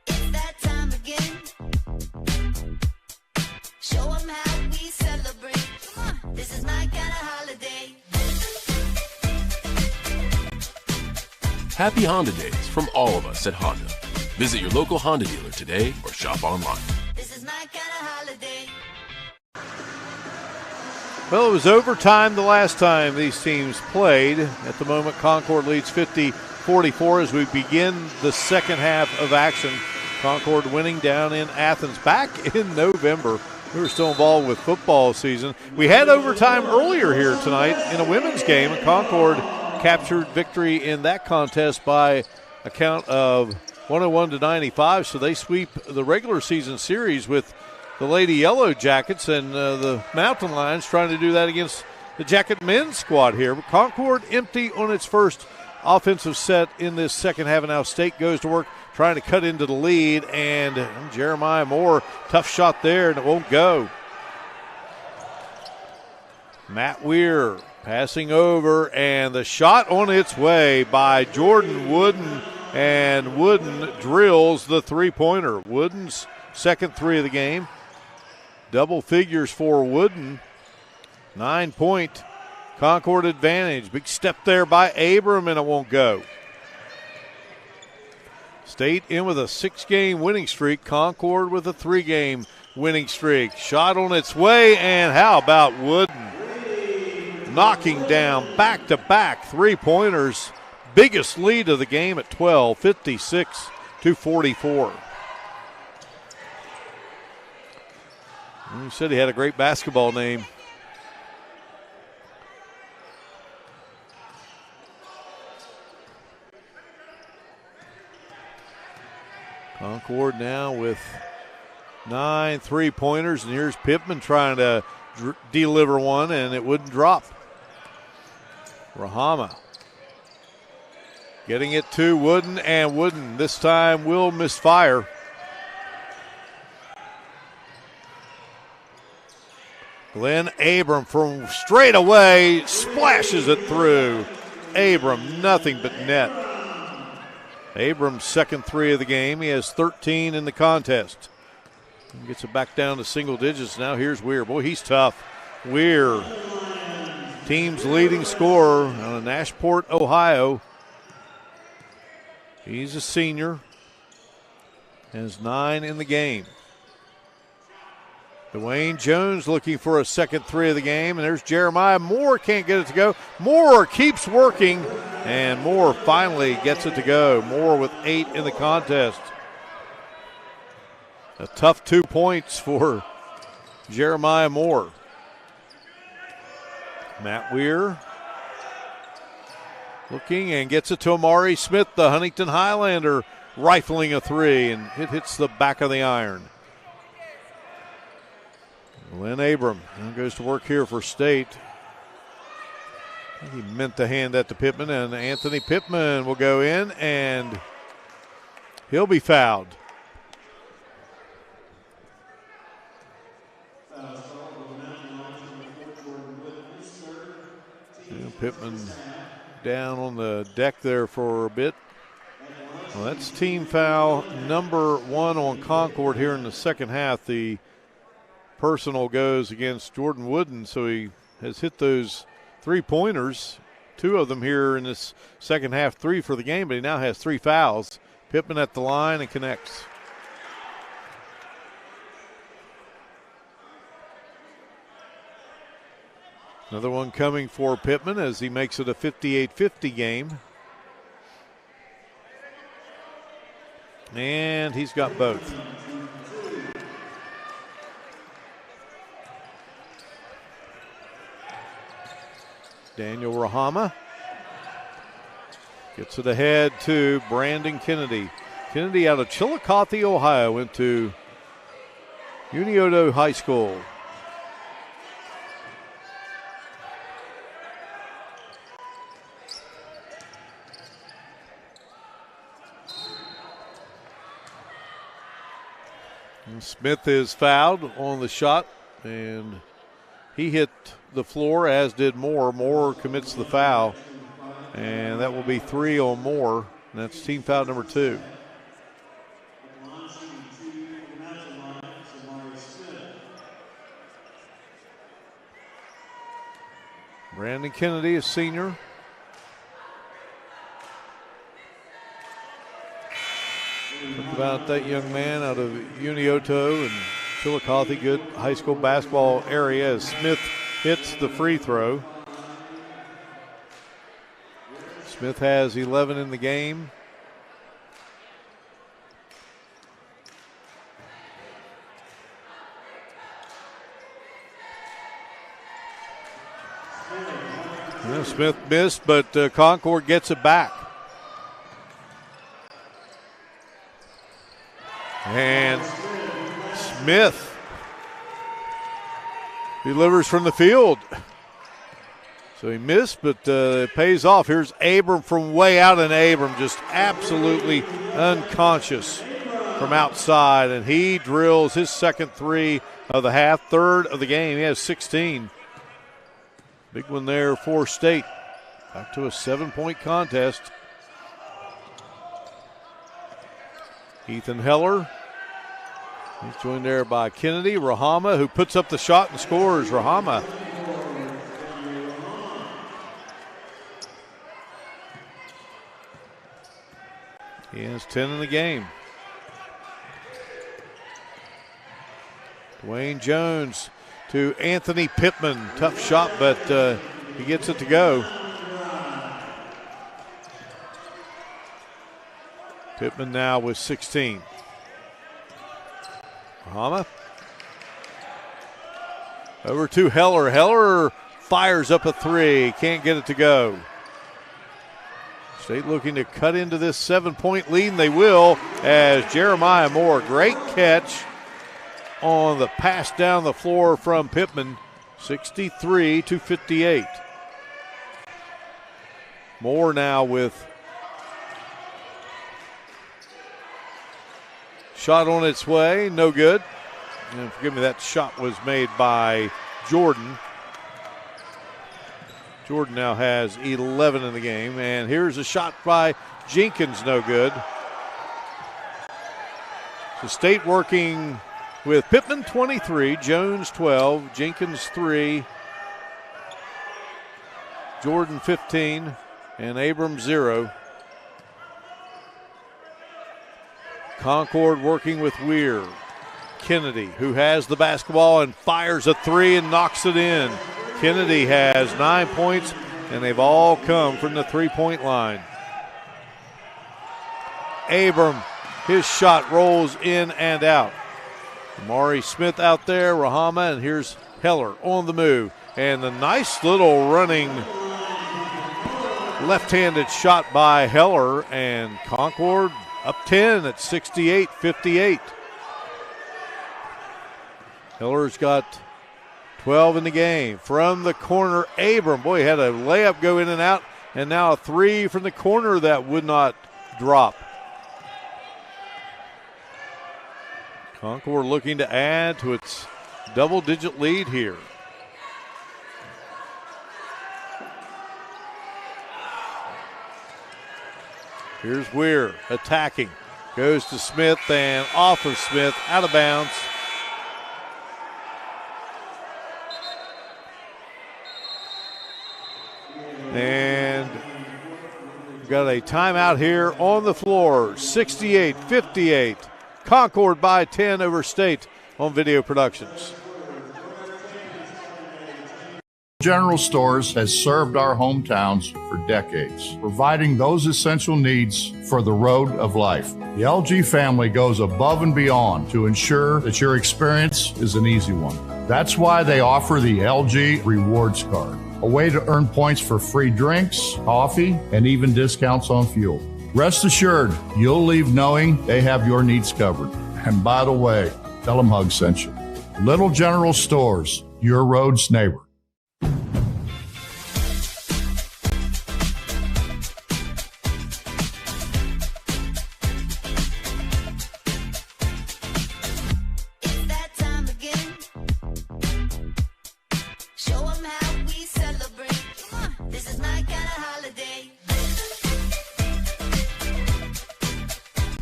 It's that time again. Show 'em how we celebrate. Come on, this is my kind of holiday. Happy Honda Days from all of us at Honda. Visit your local Honda dealer today or shop online. This is my kind of holiday. Well, it was overtime the last time these teams played. At the moment, Concord leads 50-44 as we begin the second half of action. Concord winning down in Athens back in November. We were still involved with football season. We had overtime earlier here tonight in a women's game, and Concord captured victory in that contest by a count of 101-95, so they sweep the regular season series with the Lady Yellow Jackets, and the Mountain Lions trying to do that against the Jacket men's squad here. But Concord empty on its first offensive set in this second half, and now State goes to work trying to cut into the lead, and Jeremiah Moore, tough shot there, and it won't go. Matt Weir passing over, and the shot on its way by Jordan Wooden, and Wooden drills the three-pointer. Wooden's second 3 of the game. Double figures for Wooden. 9-point Concord advantage. Big step there by Abram, and it won't go. State in with a 6-game winning streak. Concord with a 3-game winning streak. Shot on its way, and how about Wooden? Knocking down back-to-back three-pointers. Biggest lead of the game at 12, 56-44. He said he had a great basketball name. Concord now with 9 3-pointers, and here's Pittman trying to deliver one, and it wouldn't drop. Rahama getting it to Wooden, and Wooden this time will misfire. Glenn Abram from straight away splashes it through. Abram, nothing but net. Abram's second three of the game. He has 13 in the contest. He gets it back down to single digits. Now here's Weir. Boy, he's tough. Weir, team's leading scorer out of Nashport, Ohio. He's a senior. Has 9 in the game. Dwayne Jones looking for a second three of the game, and there's Jeremiah Moore, can't get it to go. Moore keeps working, and Moore finally gets it to go. Moore with 8 in the contest. A tough 2 points for Jeremiah Moore. Matt Weir looking and gets it to Amari Smith, the Huntington Highlander, rifling a three, and it hits the back of the iron. Lynn Abram goes to work here for State. I think he meant to hand that to Pittman, and Anthony Pittman will go in, and he'll be fouled. Pittman down on the deck there for a bit. Well, that's team foul number 1 on Concord here in the second half. The personal goes against Jordan Wooden, so he has hit those 3-pointers, 2 of them here in this second half, 3 for the game, but he now has 3 fouls. Pittman at the line and connects. Another one coming for Pittman as he makes it a 58-50 game. And he's got both. Daniel Rahama gets it ahead to Brandon Kennedy. Kennedy out of Chillicothe, Ohio, went to Unioto High School. Smith is fouled on the shot, and he hit the floor, as did Moore. Moore commits the foul, and that will be 3 on Moore, and that's team foul number 2. Brandon Kennedy, a senior. Talk about that young man out of Unioto and Chillicothe, good high school basketball area, as Smith hits the free throw. Smith has 11 in the game. Yeah, Smith missed, but Concord gets it back. And Smith delivers from the field. So he missed, but it pays off. Here's Abram from way out, and Abram just absolutely unconscious from outside. And he drills his second 3 of the half, 3rd of the game. He has 16. Big one there for State. Back to a 7-point contest. Ethan Heller. He's joined there by Kennedy. Rahama, who puts up the shot and scores. Rahama. He has 10 in the game. Dwayne Jones to Anthony Pittman. Tough shot, but he gets it to go. Pittman now with 16. Rahama. Over to Heller. Heller fires up a 3. Can't get it to go. State looking to cut into this 7-point lead, and they will, as Jeremiah Moore, great catch on the pass down the floor from Pittman, 63-58. Moore now with shot on its way, no good. And forgive me, that shot was made by Jordan. Jordan now has 11 in the game, and here's a shot by Jenkins, no good. So State working with Pittman 23, Jones 12, Jenkins 3, Jordan 15, and Abram 0. Concord working with Weir. Kennedy, who has the basketball and fires a three and knocks it in. Kennedy has 9 points, and they've all come from the three-point line. Abram, his shot rolls in and out. Amari Smith out there, Rahama, and here's Heller on the move. And the nice little running left-handed shot by Heller, and Concord up 10 at 68-58. Heller's got 12 in the game. From the corner, Abram. Boy, he had a layup go in and out, and now a three from the corner that would not drop. Concord looking to add to its double-digit lead here. Here's Weir attacking. Goes to Smith and off of Smith, out of bounds. And we've got a timeout here on the floor. 68-58. Concord by 10 over State on Video Productions. General Stores has served our hometowns for decades, providing those essential needs for the road of life. The LG family goes above and beyond to ensure that your experience is an easy one. That's why they offer the LG Rewards Card, a way to earn points for free drinks, coffee, and even discounts on fuel. Rest assured, you'll leave knowing they have your needs covered. And by the way, tell them Hug sent you. Little General Stores, your road's neighbor. It's that time again. Show 'em how we celebrate. Come on, this is my kind of holiday.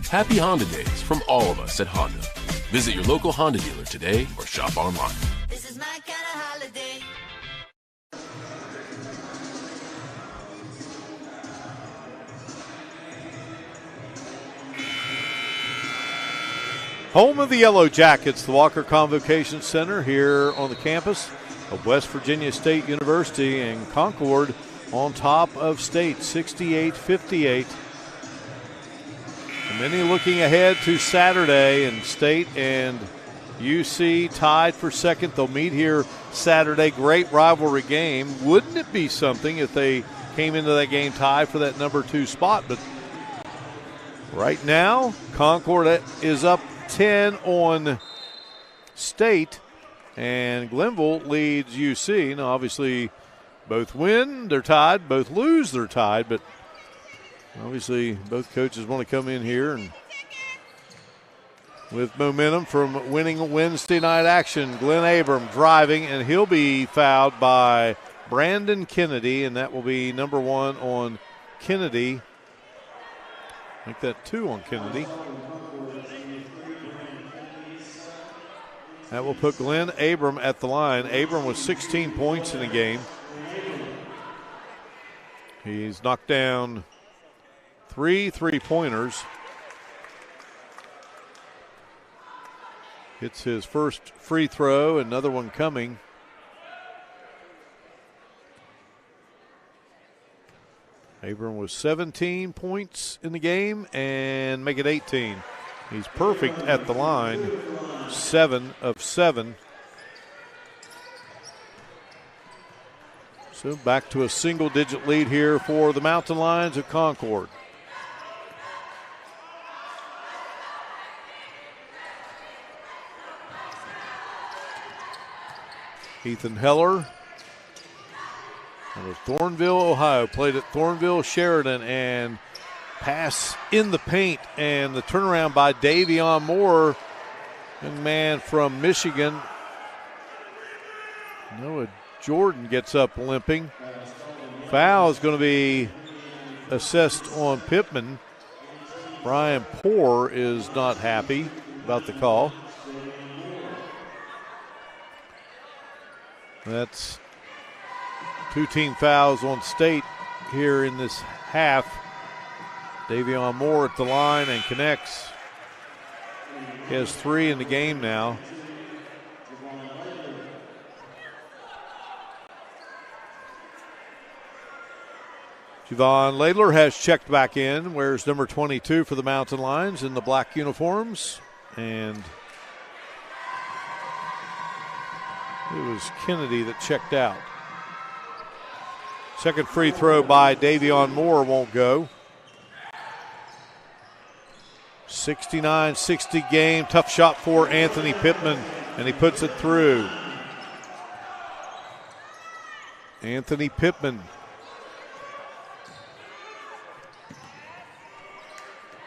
Happy Honda Days from all of us at Honda. Visit your local Honda dealer today or shop online. This is my kind of holiday. Home of the Yellow Jackets, the Walker Convocation Center here on the campus of West Virginia State University, and Concord on top of State, 68-58. Many looking ahead to Saturday, and State and UC tied for second. They'll meet here Saturday. Great rivalry game. Wouldn't it be something if they came into that game tied for that number 2 spot? But right now, Concord is up 10 on State, and Glenville leads UC. Now, obviously, both win, they're tied. Both lose, they're tied. But obviously, both coaches want to come in here and with momentum from winning Wednesday night action. Glenn Abram driving, and he'll be fouled by Brandon Kennedy, and that will be number 1 on Kennedy. Make that 2 on Kennedy. That will put Glenn Abram at the line. Abram with 16 points in the game. He's knocked down 3 3-pointers. It's his first free throw, another one coming. Abram with 17 points in the game and make it 18. He's perfect at the line, 7 of 7. So back to a single-digit lead here for the Mountain Lions of Concord. Ethan Heller out of Thornville, Ohio, played at Thornville Sheridan, and pass in the paint, and the turnaround by Davion Moore, young man from Michigan. Noah Jordan gets up limping. Foul is going to be assessed on Pittman. Brian Poore is not happy about the call. That's 2 team fouls on State here in this half. Davion Moore at the line and connects. He has 3 in the game now. Javon Laidler has checked back in, wears number 22 for the Mountain Lions in the black uniforms. And it was Kennedy that checked out. Second free throw by Davion Moore won't go. 69-60 game. Tough shot for Anthony Pittman, and he puts it through. Anthony Pittman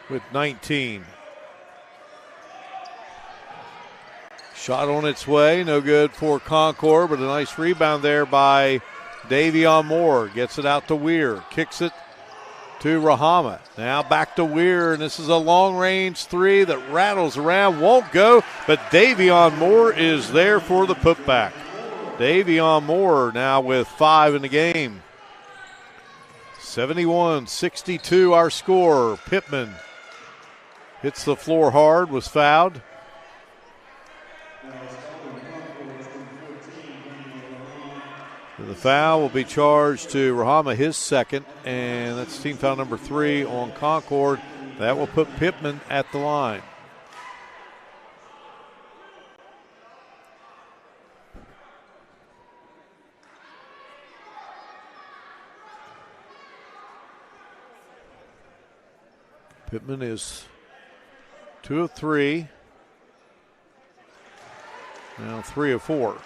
with 19. Shot on its way, no good for Concord, but a nice rebound there by Davion Moore. Gets it out to Weir, kicks it to Rahama. Now back to Weir, and this is a long-range 3 that rattles around, won't go, but Davion Moore is there for the putback. Davion Moore now with 5 in the game. 71-62 our score. Pittman hits the floor hard, was fouled. The foul will be charged to Rahama, his second, and that's team foul number 3 on Concord. That will put Pittman at the line. Pittman is 2 of 3. Now 3 of 4.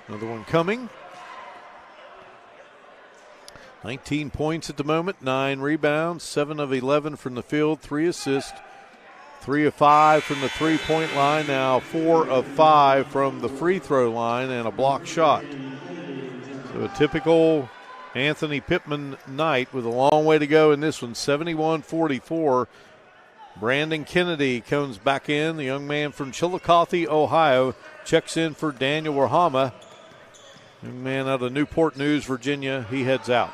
Another one coming. 19 points at the moment, 9 rebounds, 7 of 11 from the field, 3 assists, 3 of 5 from the three-point line, now 4 of 5 from the free throw line, and a block shot. So a typical Anthony Pittman night with a long way to go in this one, 71-44. Brandon Kennedy comes back in, the young man from Chillicothe, Ohio, checks in for Daniel Rahama. Young man out of Newport News, Virginia, he heads out.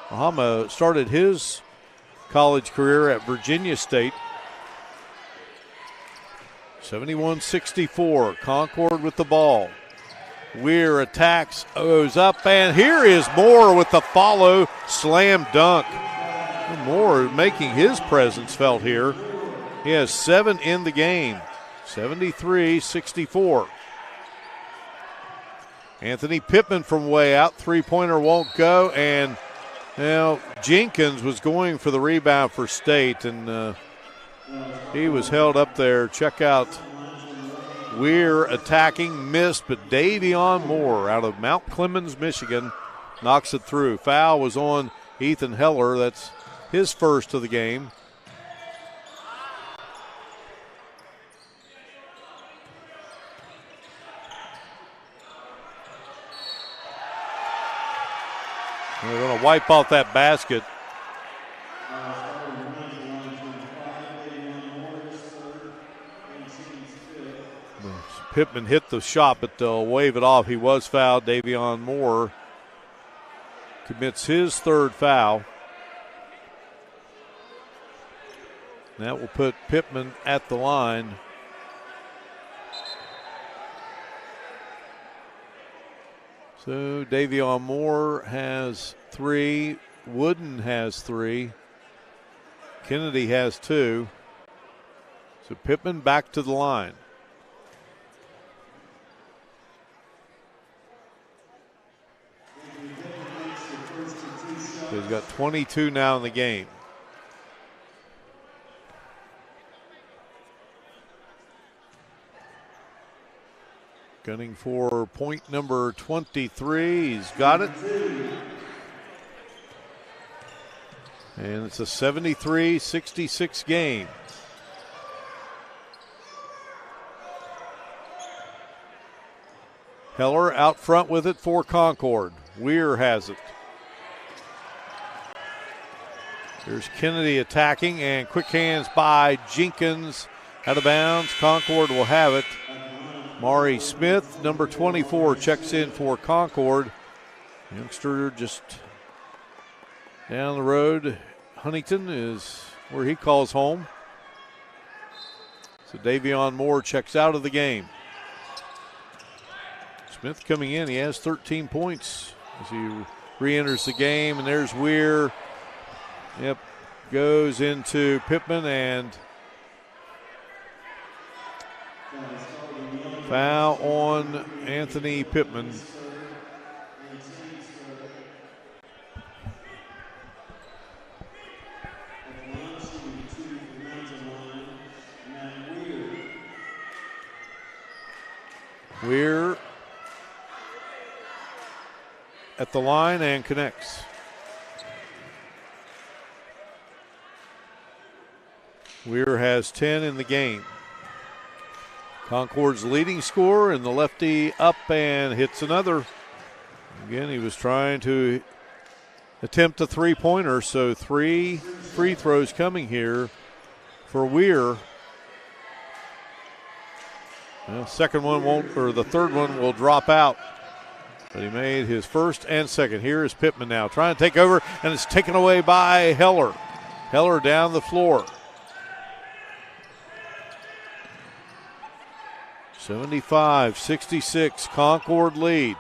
Rahama started his college career at Virginia State. 71-64, Concord with the ball. Weir attacks, goes up, and here is Moore with the follow, slam dunk. Moore making his presence felt here. He has 7 in the game, 73-64. Anthony Pittman from way out, three-pointer won't go, and now Jenkins was going for the rebound for State, and he was held up there. Check out Weir attacking, missed, but Davion Moore out of Mount Clemens, Michigan, knocks it through. Foul was on Ethan Heller. That's his first of the game. They're going to wipe off that basket. Pittman hit the shot, but they'll wave it off. He was fouled. Davion Moore commits his third foul. That will put Pittman at the line. So Davion Moore has 3. Wooden has 3. Kennedy has 2. So Pittman back to the line. So he's got 22 now in the game. Gunning for point number 23. He's got it. And it's a 73-66 game. Heller out front with it for Concord. Weir has it. There's Kennedy attacking, and quick hands by Jenkins. Out of bounds. Concord will have it. Mari Smith, number 24, checks in for Concord. Youngster just down the road. Huntington is where he calls home. So Davion Moore checks out of the game. Smith coming in. He has 13 points as he re-enters the game. And there's Weir. Yep, goes into Pittman, and foul on Anthony Pittman. Weir at the line and connects. Weir has 10 in the game. Concord's leading scorer, and the lefty up and hits another. Again, he was trying to attempt a three-pointer, so 3 free throws coming here for Weir. Well, the third one will drop out. But he made his first and second. Here is Pittman now trying to take over, and it's taken away by Heller. Heller down the floor. 75-66, Concord lead.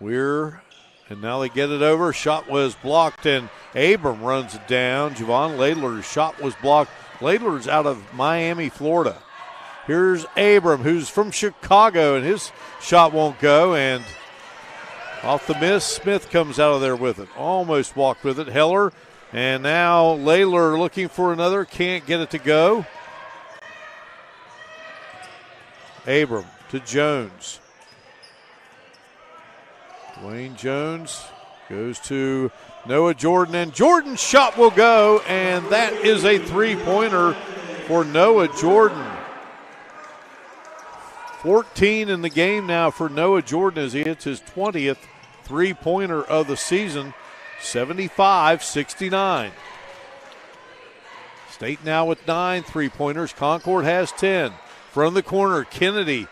Weir, and now they get it over. Shot was blocked, and Abram runs it down. Javon Laidler's shot was blocked. Laidler's out of Miami, Florida. Here's Abram, who's from Chicago, and his shot won't go, and off the miss, Smith comes out of there with it. Almost walked with it. Heller. And now Laidler looking for another, can't get it to go. Abram to Jones. Dwayne Jones goes to Noah Jordan, and Jordan's shot will go, and that is a three-pointer for Noah Jordan. 14 in the game now for Noah Jordan as he hits his 20th three-pointer of the season. 75-69. State now with 9 three-pointers. Concord has 10. From the corner, Kennedy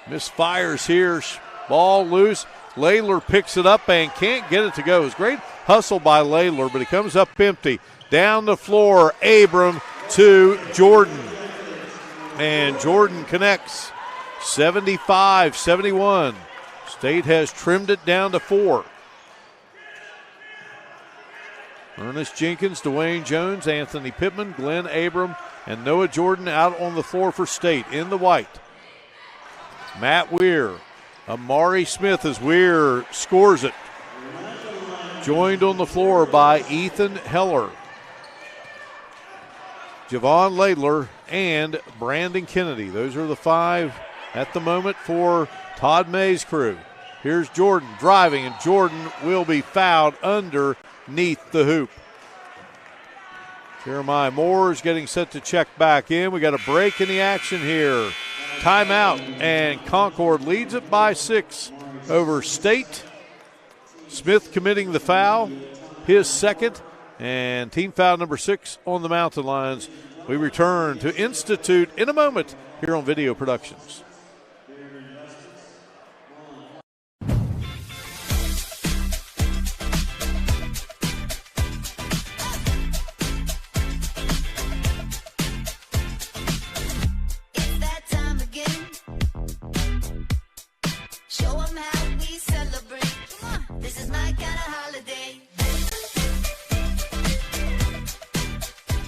misfires here. Ball loose. Laidler picks it up and can't get it to go. It was great hustle by Laidler, but it comes up empty. Down the floor, Abram to Jordan. And Jordan connects. 75-71. State has trimmed it down to 4. Ernest Jenkins, Dwayne Jones, Anthony Pittman, Glenn Abram, and Noah Jordan out on the floor for State in the white. Matt Weir, Amari Smith as Weir scores it. Joined on the floor by Ethan Heller, Javon Laidler, and Brandon Kennedy. Those are the 5 at the moment for Todd May's crew. Here's Jordan driving, and Jordan will be fouled underneath the hoop. Jeremiah Moore is getting set to check back in. We got a break in the action here. Timeout, and Concord leads it by 6 over State. Smith committing the foul, his second, and team foul number 6 on the Mountain Lions. We return to Institute in a moment here on Video Productions.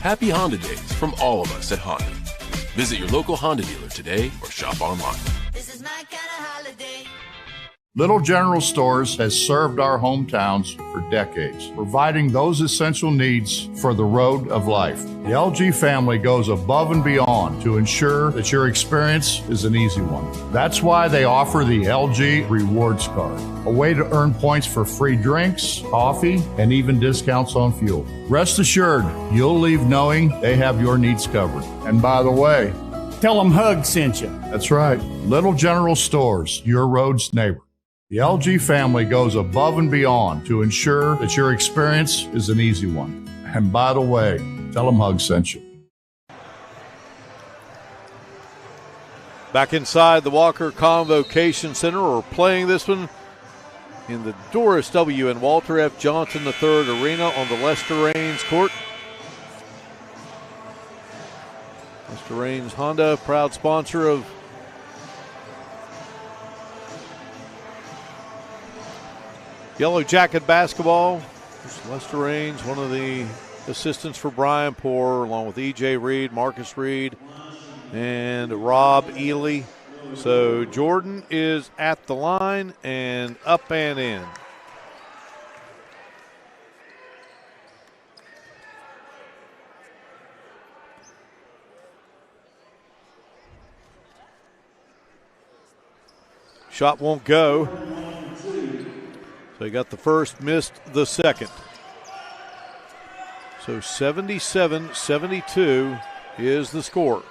Happy Honda Days from all of us at Honda. Visit your local Honda dealer today or shop online. This is my kind of holiday. Little General Stores has served our hometowns for decades, providing those essential needs for the road of life. The LG family goes above and beyond to ensure that your experience is an easy one. That's why they offer the LG Rewards Card, a way to earn points for free drinks, coffee, and even discounts on fuel. Rest assured, you'll leave knowing they have your needs covered. And by the way, Tell them Hug sent you. That's right. Little General Stores, your road's neighbor. The LG family goes above and beyond to ensure that your experience is an easy one. And by the way, tell them Hug sent you. Back inside the Walker Convocation Center, we're playing this one in the Doris W. and Walter F. Johnson III Arena on the Lester Raines court. Lester Raines Honda, proud sponsor of Yellow Jacket basketball. There's Lester Raines, one of the assistants for Brian Poor, along with E.J. Reed, Marcus Reed, and Rob Ely. So Jordan is at the line and up and in. Shot won't go. So he got the first, missed the second. So 77-72 is the score.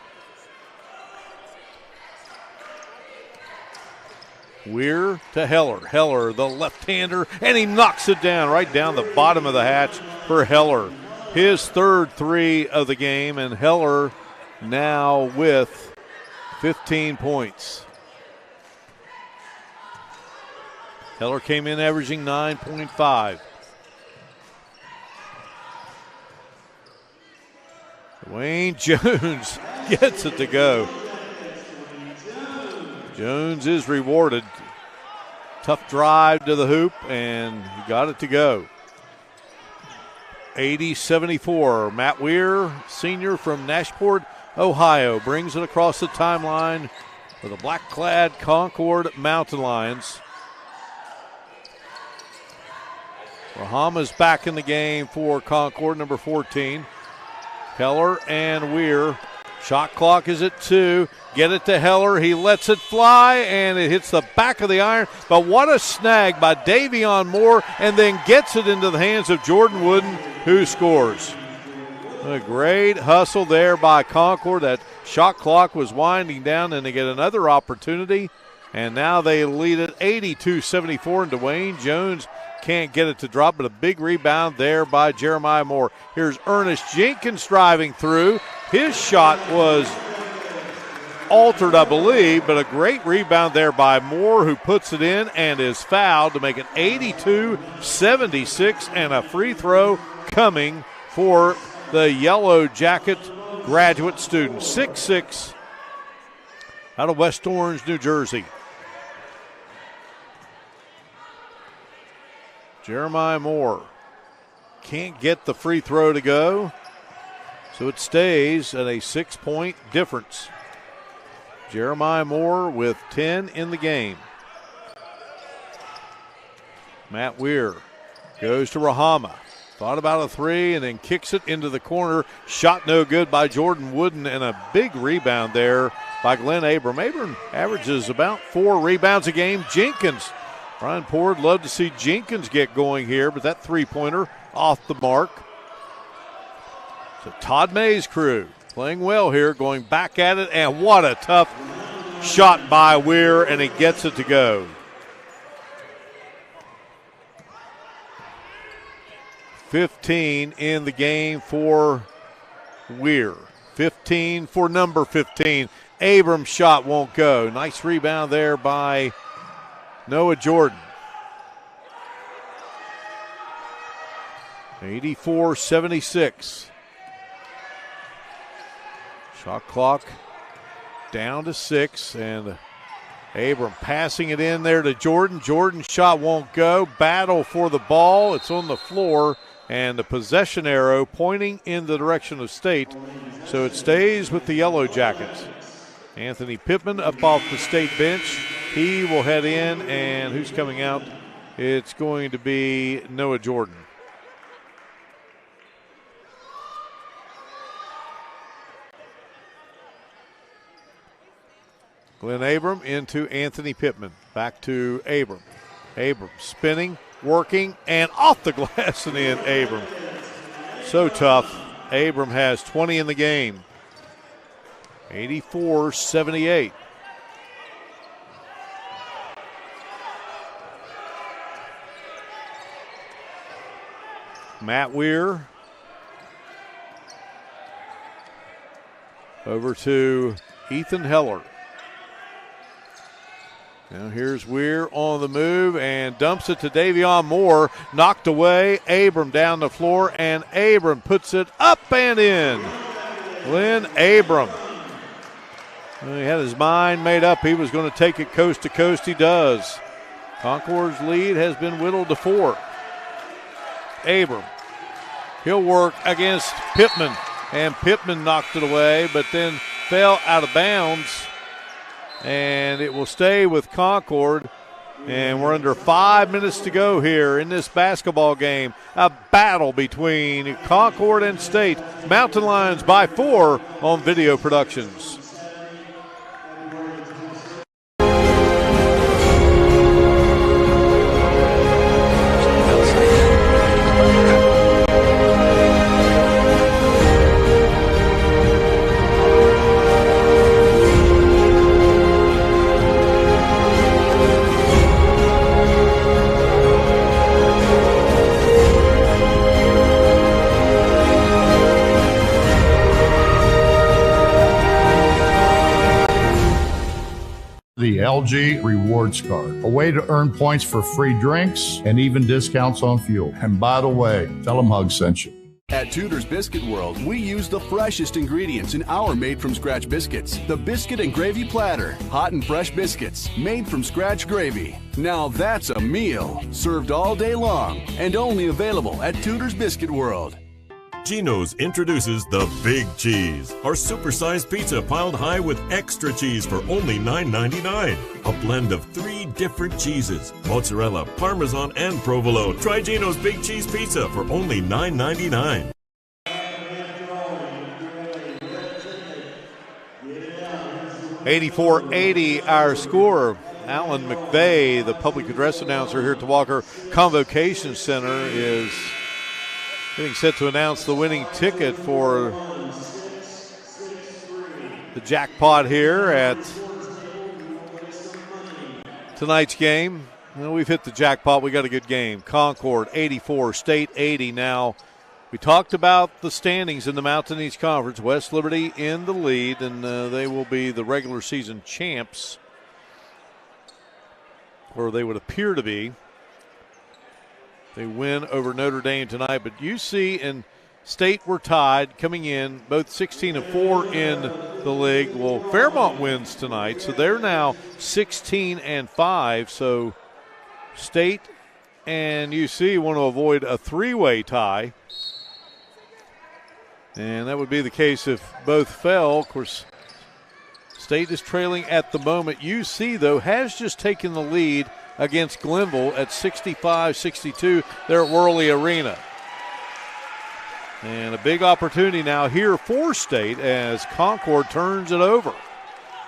Weir to Heller. Heller, the left-hander, and he knocks it down right down the bottom of the hatch for Heller. His third three of the game, and Heller now with 15 points. Heller came in averaging 9.5. Dwayne Jones gets it to go. Jones is rewarded. Tough drive to the hoop, and he got it to go. 80-74. Matt Weir, senior from Nashport, Ohio, brings it across the timeline for the black-clad Concord Mountain Lions. Rahama's back in the game for Concord, number 14. Heller and Weir. Shot clock is at 2. Get it to Heller. He lets it fly, and it hits the back of the iron. But what a snag by Davion Moore, and then gets it into the hands of Jordan Wooden, who scores. A great hustle there by Concord. That shot clock was winding down, and they get another opportunity. And now they lead it 82-74, and Dwayne Jones can't get it to drop, but a big rebound there by Jeremiah Moore. Here's Ernest Jenkins driving through. His shot was altered, I believe, but a great rebound there by Moore, who puts it in and is fouled to make it 82-76, and a free throw coming for the Yellow Jacket graduate student. 6'6", out of West Orange, New Jersey. Jeremiah Moore can't get the free throw to go, so it stays at a 6-point difference. Jeremiah Moore with 10 in the game. Matt Weir goes to Rahama. Thought about a three and then kicks it into the corner. Shot no good by Jordan Wooden, and a big rebound there by Glenn Abram. Abram averages about 4 rebounds a game. Jenkins, Brian Poor would love to see Jenkins get going here, but that three-pointer off the mark. So Todd May's crew playing well here, going back at it, and what a tough shot by Weir, and he gets it to go. 15 in the game for Weir. 15 for number 15. Abram's shot won't go. Nice rebound there by Noah Jordan. 84-76. Shot clock down to 6, and Abram passing it in there to Jordan. Jordan's shot won't go. Battle for the ball. It's on the floor, and the possession arrow pointing in the direction of State. So it stays with the Yellow Jackets. Anthony Pittman up off the State bench. He will head in, and who's coming out? It's going to be Noah Jordan. Glenn Abram into Anthony Pittman. Back to Abram. Abram spinning, working, and off the glass and in. Abram. So tough. Abram has 20 in the game. 84-78. Matt Weir over to Ethan Heller. Now here's Weir on the move and dumps it to Davion Moore. Knocked away. Abram down the floor, and Abram puts it up and in. Glenn Abram. Well, he had his mind made up. He was going to take it coast to coast. He does. Concord's lead has been whittled to 4. Abram. He'll work against Pittman, and Pittman knocked it away, but then fell out of bounds. And it will stay with Concord. And we're under 5 minutes to go here in this basketball game. A battle between Concord and State. Mountain Lions by 4 on Video Productions. The LG Rewards Card, a way to earn points for free drinks and even discounts on fuel. And by the way, tell them Hug sent you. At Tudor's Biscuit World, we use the freshest ingredients in our made-from-scratch biscuits. The Biscuit and Gravy Platter. Hot and fresh biscuits, made from scratch gravy. Now that's a meal. Served all day long and only available at Tudor's Biscuit World. Geno's introduces the Big Cheese, our supersized pizza piled high with extra cheese for only $9.99. A blend of 3 different cheeses, mozzarella, parmesan, and provolone. Try Geno's Big Cheese Pizza for only $9.99. $84-80 our score. Alan McVeigh, the public address announcer here at the Walker Convocation Center, is getting set to announce the winning ticket for the jackpot here at tonight's game. Well, we've hit the jackpot. We got a good game. Concord 84, State 80. Now, we talked about the standings in the Mountain East Conference. West Liberty in the lead, and they will be the regular season champs, or they would appear to be. They win over Notre Dame tonight, but UC and State were tied coming in, both 16-4 in the league. Well, Fairmont wins tonight, so they're now 16-5. So State and UC want to avoid a 3-way tie, and that would be the case if both fell. Of course, State is trailing at the moment. UC, though, has just taken the lead against Glenville at 65-62 there at Worley Arena. And a big opportunity now here for State as Concord turns it over.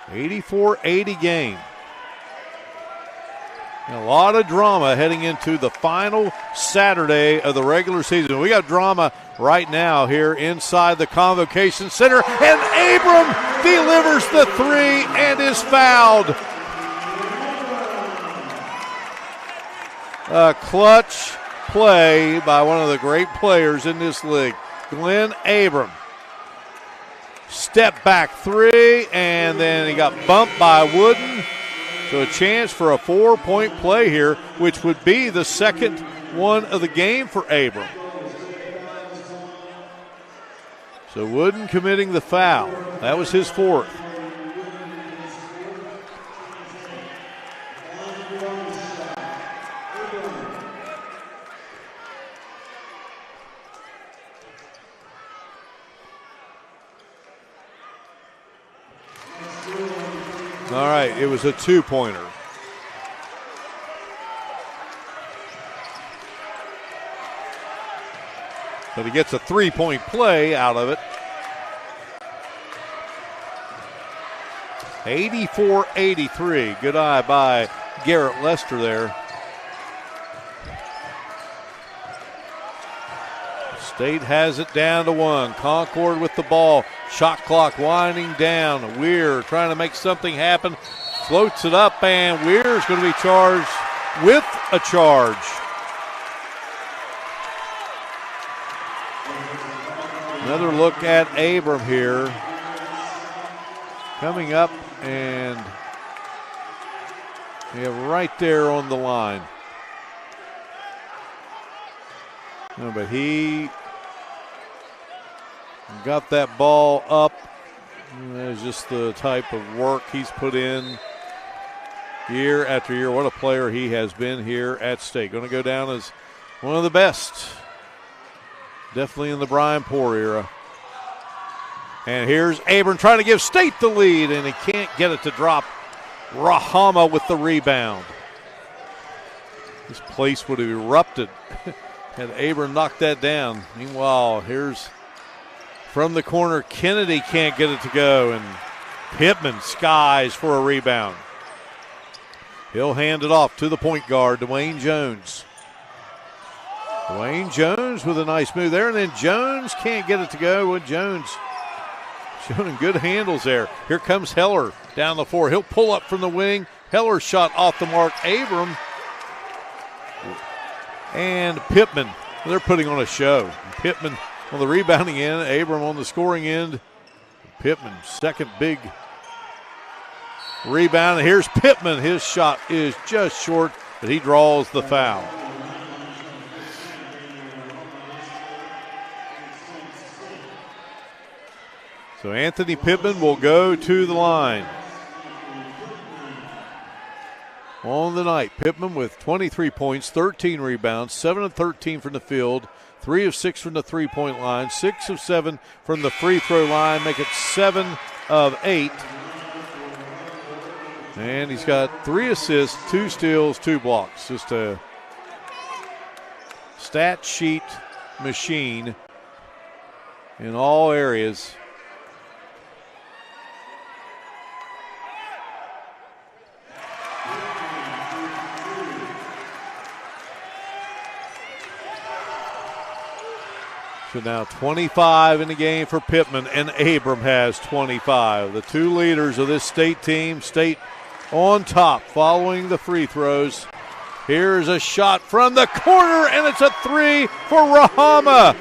84-80 game. And a lot of drama heading into the final Saturday of the regular season. We got drama right now here inside the Convocation Center, and Abram delivers the 3 and is fouled. A clutch play by one of the great players in this league, Glenn Abram. Step back 3, and then he got bumped by Wooden. So a chance for a 4-point play here, which would be the second one of the game for Abram. So Wooden committing the foul. That was his 4th. All right, it was a 2-pointer. But he gets a 3-point play out of it. 84-83. Good eye by Garrett Lester there. State has it down to 1. Concord with the ball. Shot clock winding down. Weir trying to make something happen. Floats it up, and Weir's going to be charged with a charge. Another look at Abram here. Coming up, and right there on the line. No, but he got that ball up. It's just the type of work he's put in year after year. What a player he has been here at State. Going to go down as one of the best. Definitely in the Brian Poore era. And here's Abram trying to give State the lead, and he can't get it to drop. Rahama with the rebound. This place would have erupted had Abram knocked that down. Meanwhile, here's from the corner, Kennedy can't get it to go, and Pittman skies for a rebound. He'll hand it off to the point guard, Dwayne Jones. Dwayne Jones with a nice move there, and then Jones can't get it to go. Well, Jones showing good handles there. Here comes Heller down the floor. He'll pull up from the wing. Heller's shot off the mark. Abram and Pittman, they're putting on a show. Pittman on the rebounding end, Abram on the scoring end. Pittman, second big rebound. And here's Pittman. His shot is just short, but he draws the foul. So Anthony Pittman will go to the line. On the night, Pittman with 23 points, 13 rebounds, 7 of 13 from the field, 3 of 6 from the three-point line, 6 of 7 from the free throw line, make it 7 of 8. And he's got 3 assists, 2 steals, 2 blocks. Just a stat sheet machine in all areas. So now 25 in the game for Pittman, and Abram has 25. The two leaders of this State team. State on top following the free throws. Here's a shot from the corner, and it's a 3 for Rahama.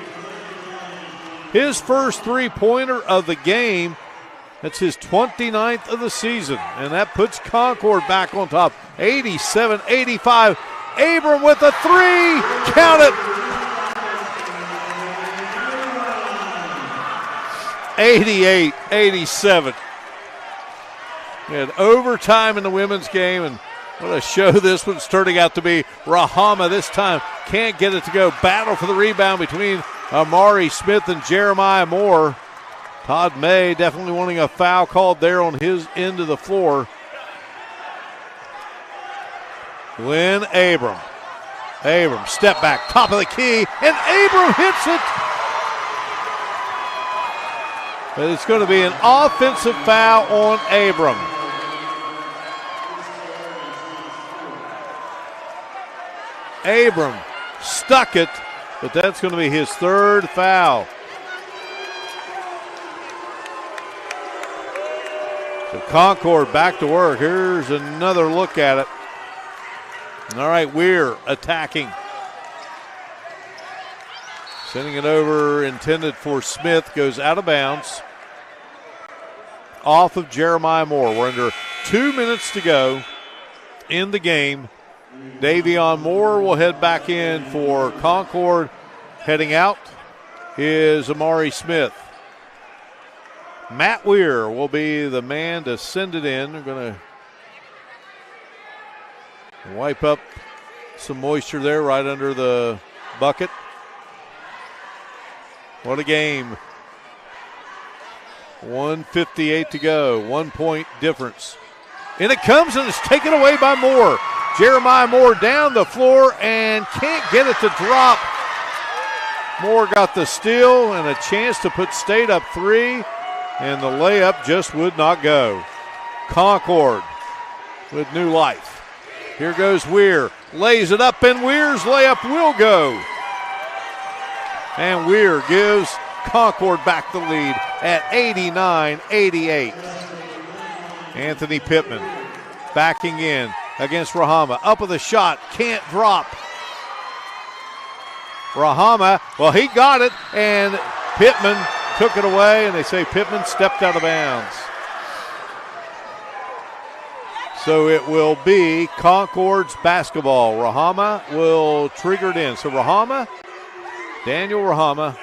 His first three-pointer of the game. That's his 29th of the season, and that puts Concord back on top. 87-85. Abram with a 3. Count it. 88-87. We had overtime in the women's game, and what a show this one's turning out to be. Rahama this time can't get it to go. Battle for the rebound between Amari Smith and Jeremiah Moore. Todd May definitely wanting a foul called there on his end of the floor. Glenn Abram. Abram, step back, top of the key, and Abram hits it. But it's going to be an offensive foul on Abram. Abram stuck it, but that's going to be his third foul. So Concord back to work. Here's another look at it. All right, Weir attacking. Sending it over, intended for Smith, goes out of bounds. Off of Jeremiah Moore. We're under 2 minutes to go in the game. Davion Moore will head back in for Concord. Heading out is Amari Smith. Matt Weir will be the man to send it in. We're going to wipe up some moisture there right under the bucket. What a game. 1:58 to go. 1 point difference. And it comes and it's taken away by Moore. Jeremiah Moore down the floor and can't get it to drop. Moore got the steal and a chance to put State up 3, and the layup just would not go. Concord with new life. Here goes Weir. Lays it up, and Weir's layup will go. And Weir gives Concord back the lead at 89-88. Anthony Pittman backing in against Rahama. Up with a shot, can't drop. Rahama, well, he got it, and Pittman took it away, and they say Pittman stepped out of bounds. So it will be Concord's basketball. Rahama will trigger it in. So Daniel Rahama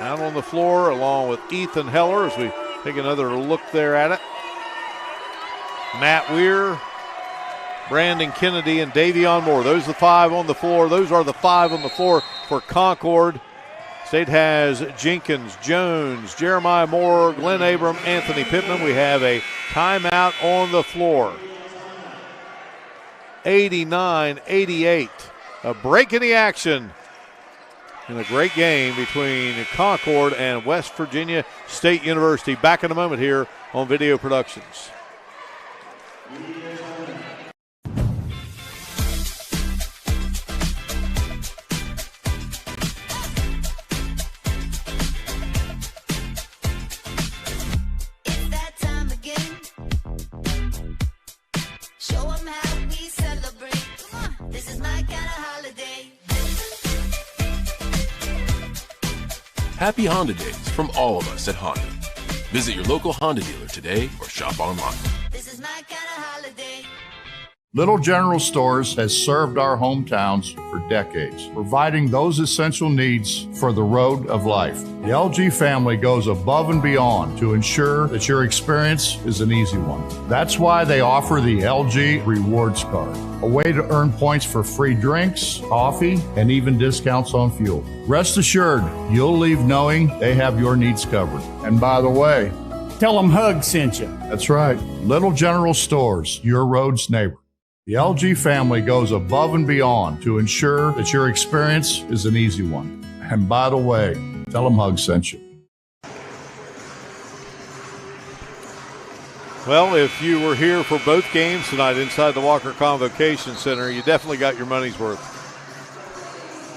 out on the floor along with Ethan Heller as we take another look there at it. Matt Weir, Brandon Kennedy, and Davion Moore. Those are the five on the floor. Those are the five on the floor for Concord. State has Jenkins, Jones, Jeremiah Moore, Glenn Abram, Anthony Pittman. We have a timeout on the floor. 89-88. A break in the action in a great game between Concord and West Virginia State University. Back in a moment here on Video Productions. It's that time again. Show 'em how we celebrate. Come on, this is my kind of holiday. Happy Honda Days from all of us at Honda. Visit your local Honda dealer today or shop online. This is my kind of holiday. Little General Stores has served our hometowns for decades, providing those essential needs for the road of life. The LG family goes above and beyond to ensure that your experience is an easy one. That's why they offer the LG Rewards Card, a way to earn points for free drinks, coffee, and even discounts on fuel. Rest assured, you'll leave knowing they have your needs covered. And by the way, Tell them Hug sent you. that's right, Little General Stores, your road's neighbor. The LG family goes above and beyond to ensure that your experience is an easy one. And by the way, tell them Hug sent you. Well, if you were here for both games tonight inside the Walker Convocation Center, you definitely got your money's worth.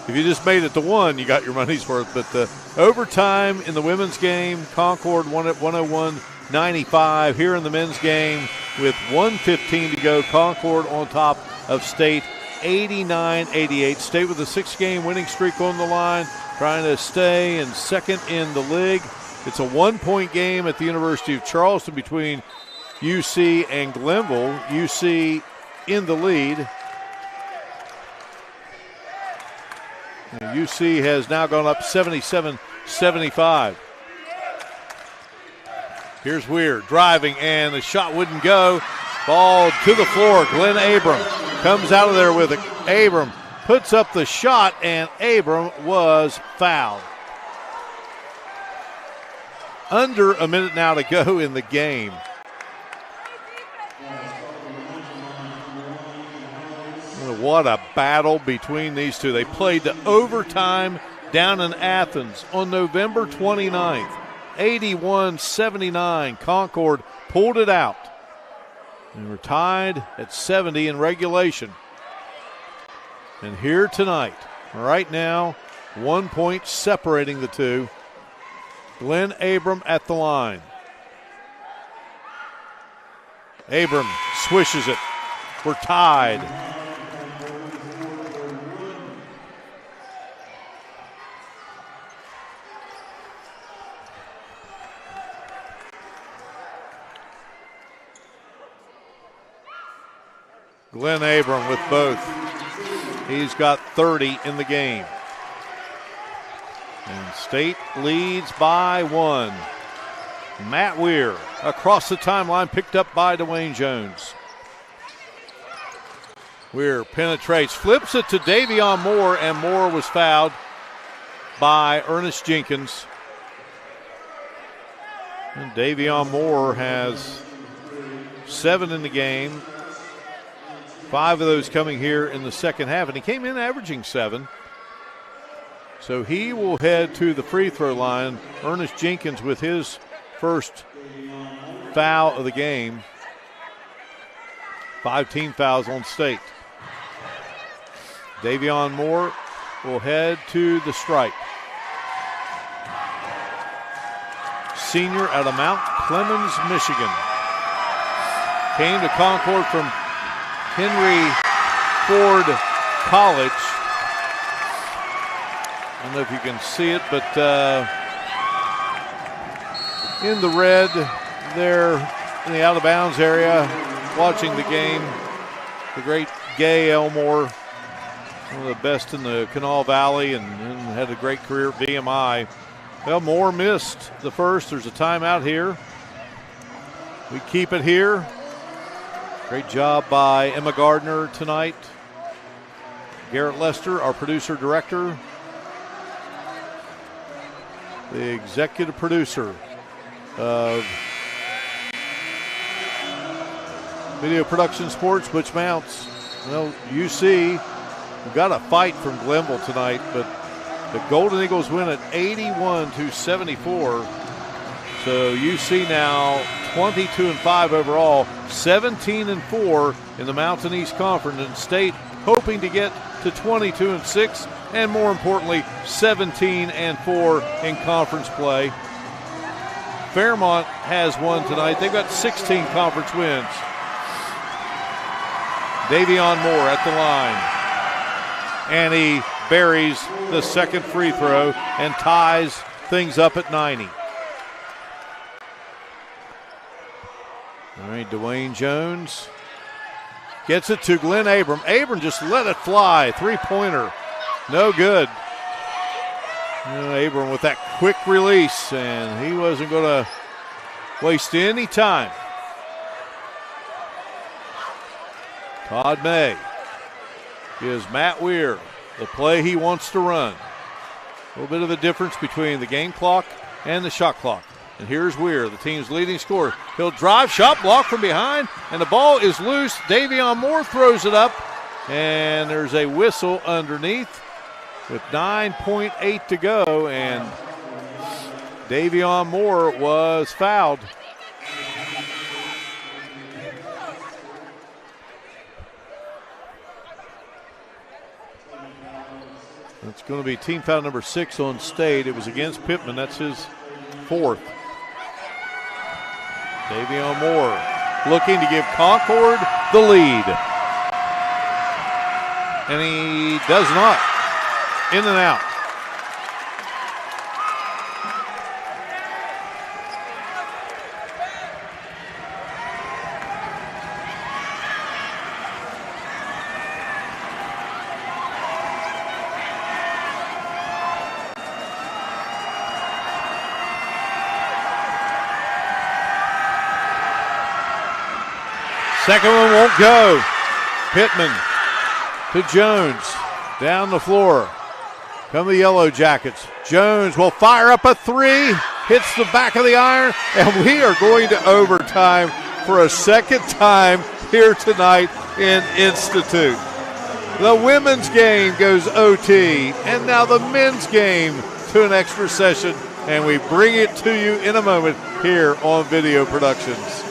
If you just made it to one, you got your money's worth. But the overtime in the women's game, Concord won at 101-95. Here in the men's game with 1:15 to go, Concord on top of State 89-88. State with a 6-game winning streak on the line, trying to stay in second in the league. It's a 1-point game at the University of Charleston between UC and Glenville. UC in the lead. And UC has now gone up 77-75. Here's Weir driving, and the shot wouldn't go. Ball to the floor. Glenn Abram comes out of there with it. Abram puts up the shot, and Abram was fouled. Under a minute now to go in the game. What a battle between these two. They played to overtime down in Athens on November 29th. 81-79. Concord pulled it out. And we're tied at 70 in regulation. And here tonight, right now, 1 point separating the two. Glenn Abram at the line. Abram swishes it. We're tied. Glenn Abram with both. He's got 30 in the game. And State leads by 1. Matt Weir across the timeline, picked up by Dwayne Jones. Weir penetrates, flips it to Davion Moore, and Moore was fouled by Ernest Jenkins. And Davion Moore has 7 in the game. 5 of those coming here in the second half, and he came in averaging 7. So he will head to the free throw line. Ernest Jenkins with his first foul of the game. 5 team fouls on State. Davion Moore will head to the stripe. senior out of Mount Clemens, Michigan. Came to Concord from Henry Ford College. I don't know if you can see it, but in the red there in the out of bounds area, watching the game, the great Gay Elmore, one of the best in the Kanawha Valley, and had a great career at VMI. Well, Moore missed the first. There's a timeout here. We keep it here. Great job by Emma Gardner tonight. Garrett Lester, our producer-director. The executive producer of Video Production Sports, Butch Mounts. Well, UC, we've got a fight from Glenville tonight, but the Golden Eagles win at 81-74. So UC now 22-5 overall, 17-4 in the Mountain East Conference, and State hoping to get to 22-6, and more importantly, 17-4 in conference play. Fairmont has won tonight. They've got 16 conference wins. Davion Moore at the line. And he buries the second free throw and ties things up at 90. All right, Dwayne Jones gets it to Glenn Abram. Abram just let it fly. Three-pointer. No good. Abram with that quick release, and he wasn't going to waste any time. Todd May gives Matt Weir the play he wants to run. A little bit of the difference between the game clock and the shot clock. And here's Weir, the team's leading scorer. He'll drive, shot block from behind, and the ball is loose. Davion Moore throws it up, and there's a whistle underneath with 9.8 to go, and Davion Moore was fouled. It's going to be team foul number 6 on State. It was against Pittman. That's his fourth. Davion Moore looking to give Concord the lead. And he does not. In and out. Second one won't go. Pittman to Jones. Down the floor. Come the Yellow Jackets. Jones will fire up a three. Hits the back of the iron. And we are going to overtime for a second time here tonight in Institute. The women's game goes OT. And now the men's game to an extra session. And we bring it to you in a moment here on Video Productions.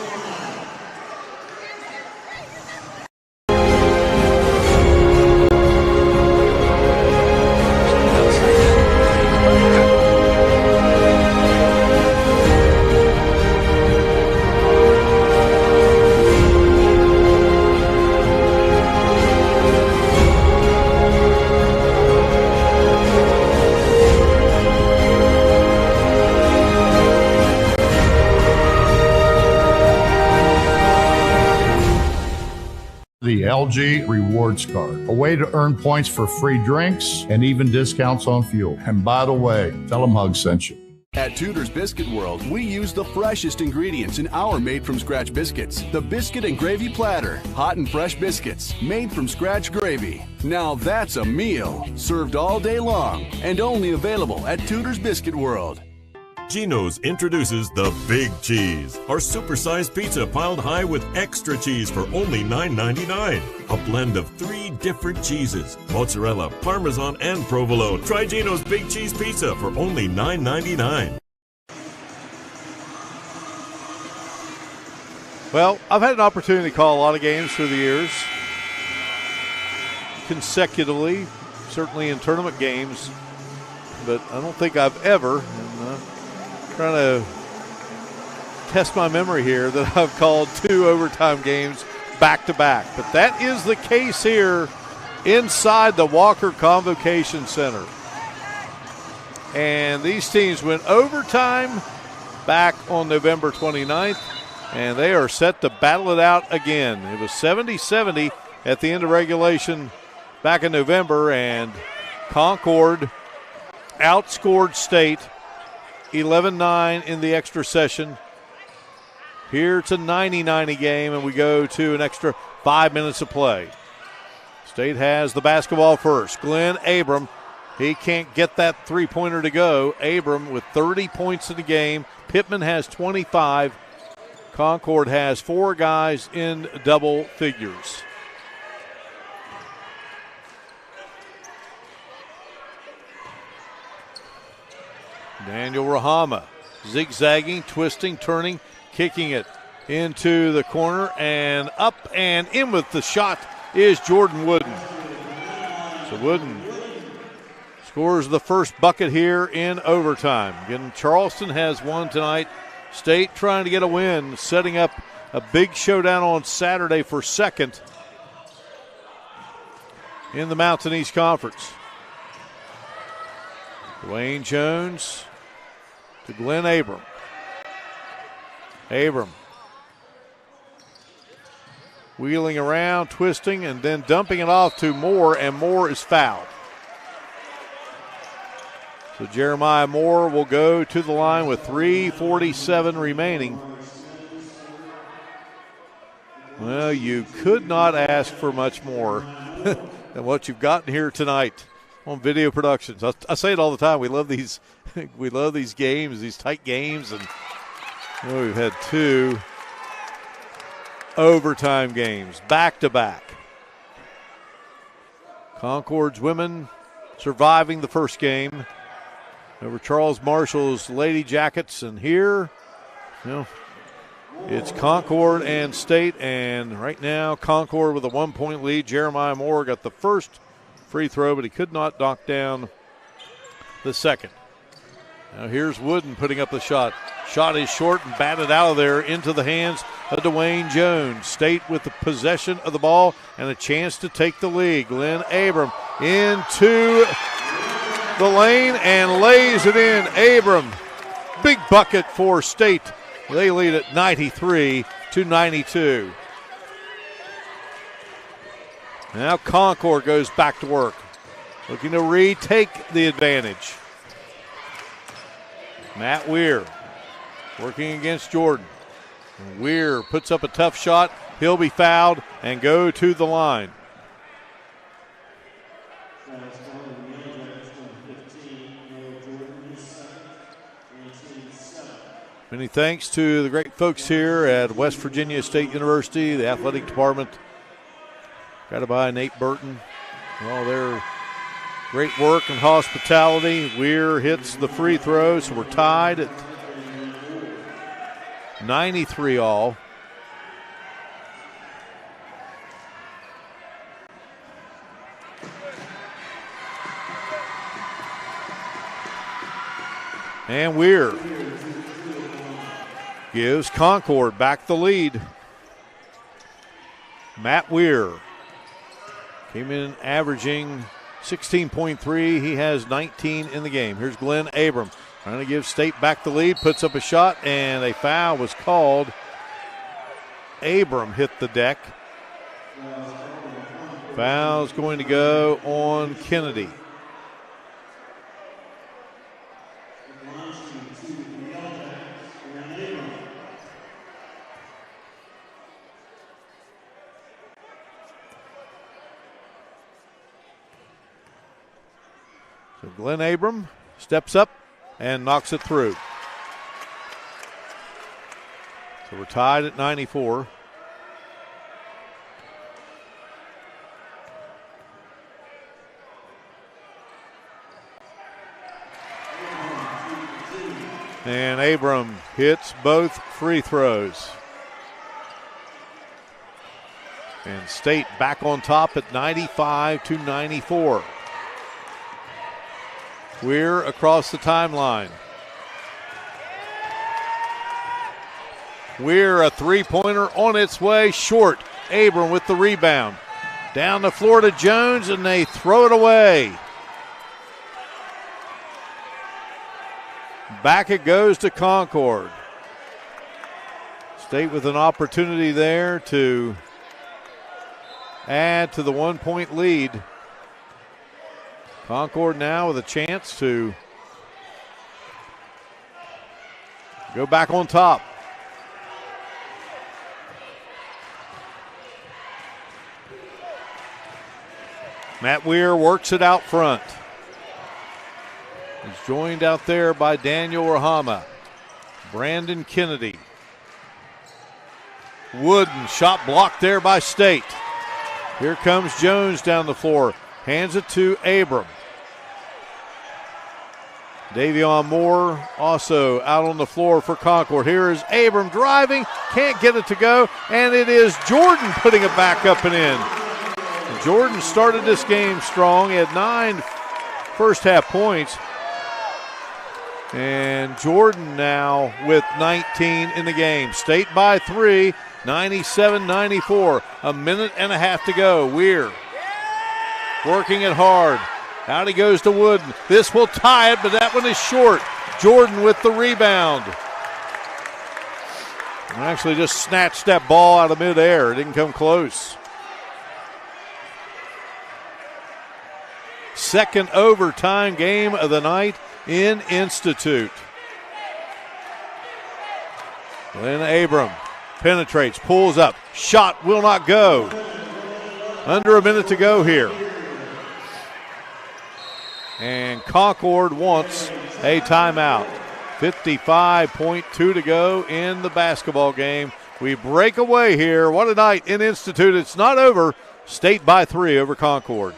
The LG Rewards Card, a way to earn points for free drinks and even discounts on fuel. And by the way, tell them Hug sent you. At Tudor's Biscuit World, we use the freshest ingredients in our made-from-scratch biscuits. The Biscuit and Gravy Platter. Hot and fresh biscuits, made from scratch gravy. Now that's a meal, served all day long, and only available at Tudor's Biscuit World. Geno's introduces the Big Cheese, our supersized pizza piled high with extra cheese for only $9.99. A blend of 3 different cheeses, mozzarella, parmesan, and provolone. Try Geno's Big Cheese Pizza for only $9.99. Well, I've had an opportunity to call a lot of games through the years, consecutively, certainly in tournament games, but I don't think I've ever, trying to test my memory here that I've called 2 overtime games back to back. But that is the case here inside the Walker Convocation Center. And these teams went overtime back on November 29th, and they are set to battle it out again. It was 70-70 at the end of regulation back in November, and Concord outscored State 11-9 in the extra session. Here it's a 90-90 game, and we go to an extra 5 minutes of play. State has the basketball first. Glenn Abram, he can't get that three-pointer to go. Abram with 30 points in the game. Pittman has 25. Concord has 4 guys in double figures. Daniel Rahama zigzagging, twisting, turning, kicking it into the corner, and up and in with the shot is Jordan Wooden. So Wooden scores the first bucket here in overtime. Again, Charleston has one tonight. State trying to get a win, setting up a big showdown on Saturday for second in the Mountain East Conference. Dwayne Jones to Glenn Abram. Abram wheeling around, twisting, and then dumping it off to Moore, and Moore is fouled. So Jeremiah Moore will go to the line with 3:47 remaining. Well, you could not ask for much more than what you've gotten here tonight on Video Productions. I say it all the time. We love these. We love these games, these tight games, and we've had 2 overtime games back to back. Concord's women surviving the first game over Charles Marshall's Lady Jackets, and here, it's Concord and State, and right now Concord with a 1-point lead. Jeremiah Moore got the first free throw, but he could not knock down the second. Now here's Wooden putting up the shot. Shot is short and batted out of there into the hands of Dwayne Jones. State with the possession of the ball and a chance to take the lead. Glenn Abram into the lane and lays it in. Abram, big bucket for State. They lead at 93-92. Now Concord goes back to work, looking to retake the advantage. Matt Weir working against Jordan. And Weir puts up a tough shot. He'll be fouled and go to the line. Many thanks to the great folks here at West Virginia State University, the athletic department, guided by Nate Burton. All their great work and hospitality. Weir hits the free throw, so we're tied at 93 all. And Weir gives Concord back the lead. Matt Weir came in averaging 16.3. He has 19 in the game. Here's Glenn Abram trying to give State back the lead. Puts up a shot, and a foul was called. Abram hit the deck. Foul's going to go on Kennedy. So Glenn Abram steps up and knocks it through. So we're tied at 94. And Abram hits both free throws. And State back on top at 95-94. Weir across the timeline. Weir, a three-pointer on its way, short. Abram with the rebound. Down the floor to Jones, and they throw it away. Back it goes to Concord. State with an opportunity there to add to the 1-point lead. Concord now with a chance to go back on top. Matt Weir works it out front. He's joined out there by Daniel Rahama. Brandon Kennedy. Wooden shot blocked there by State. Here comes Jones down the floor. Hands it to Abram. Davion Moore also out on the floor for Concord. Here is Abram driving. Can't get it to go. And it is Jordan putting it back up and in. Jordan started this game strong. He had 9 first half points. And Jordan now with 19 in the game. State by 3, 97-94. A minute and a half to go. Weir working it hard. Out he goes to Wooden. This will tie it, but that one is short. Jordan with the rebound. And actually just snatched that ball out of midair. It didn't come close. Second overtime game of the night in Institute. Then Abram penetrates, pulls up. Shot will not go. Under a minute to go here. And Concord wants a timeout. 55.2 to go in the basketball game. We break away here. What a night in Institute. It's not over. State by 3 over Concord.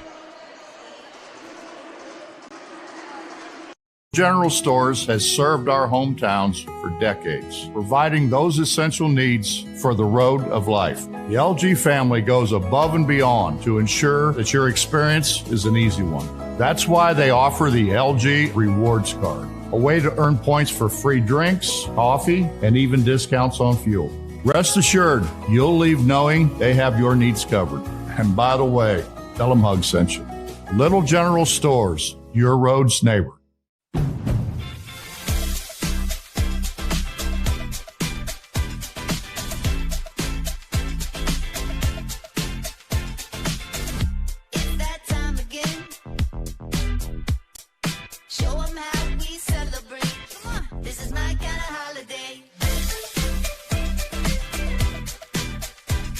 General Stores has served our hometowns for decades, providing those essential needs for the road of life. The LG family goes above and beyond to ensure that your experience is an easy one. That's why they offer the LG Rewards Card, a way to earn points for free drinks, coffee, and even discounts on fuel. Rest assured, you'll leave knowing they have your needs covered. And by the way, tell them Hug sent you. Little General Stores, your road's neighbor. It's that time again. Show 'em how we celebrate. Come on, this is my kind of holiday.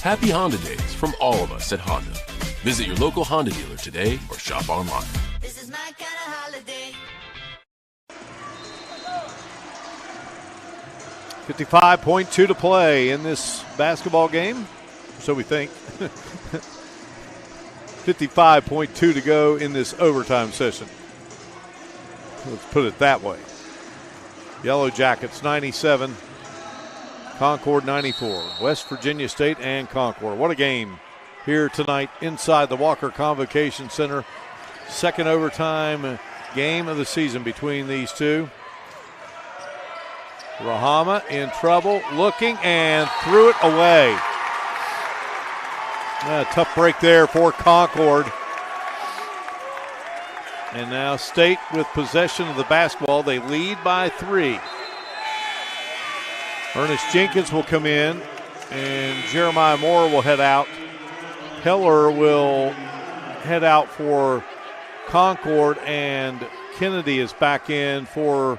Happy Honda Days from all of us at Honda. Visit your local Honda dealer today or shop online. This is my kind of holiday. 55.2 to play in this basketball game. So we think. 55.2 to go in this overtime session. Let's put it that way. Yellow Jackets 97, Concord 94. West Virginia State and Concord. What a game here tonight inside the Walker Convocation Center. Second overtime game of the season between these two. Rahama in trouble, looking and threw it away. Tough break there for Concord. And now State with possession of the basketball. They lead by 3. Ernest Jenkins will come in, and Jeremiah Moore will head out. Heller will head out for Concord, and Kennedy is back in for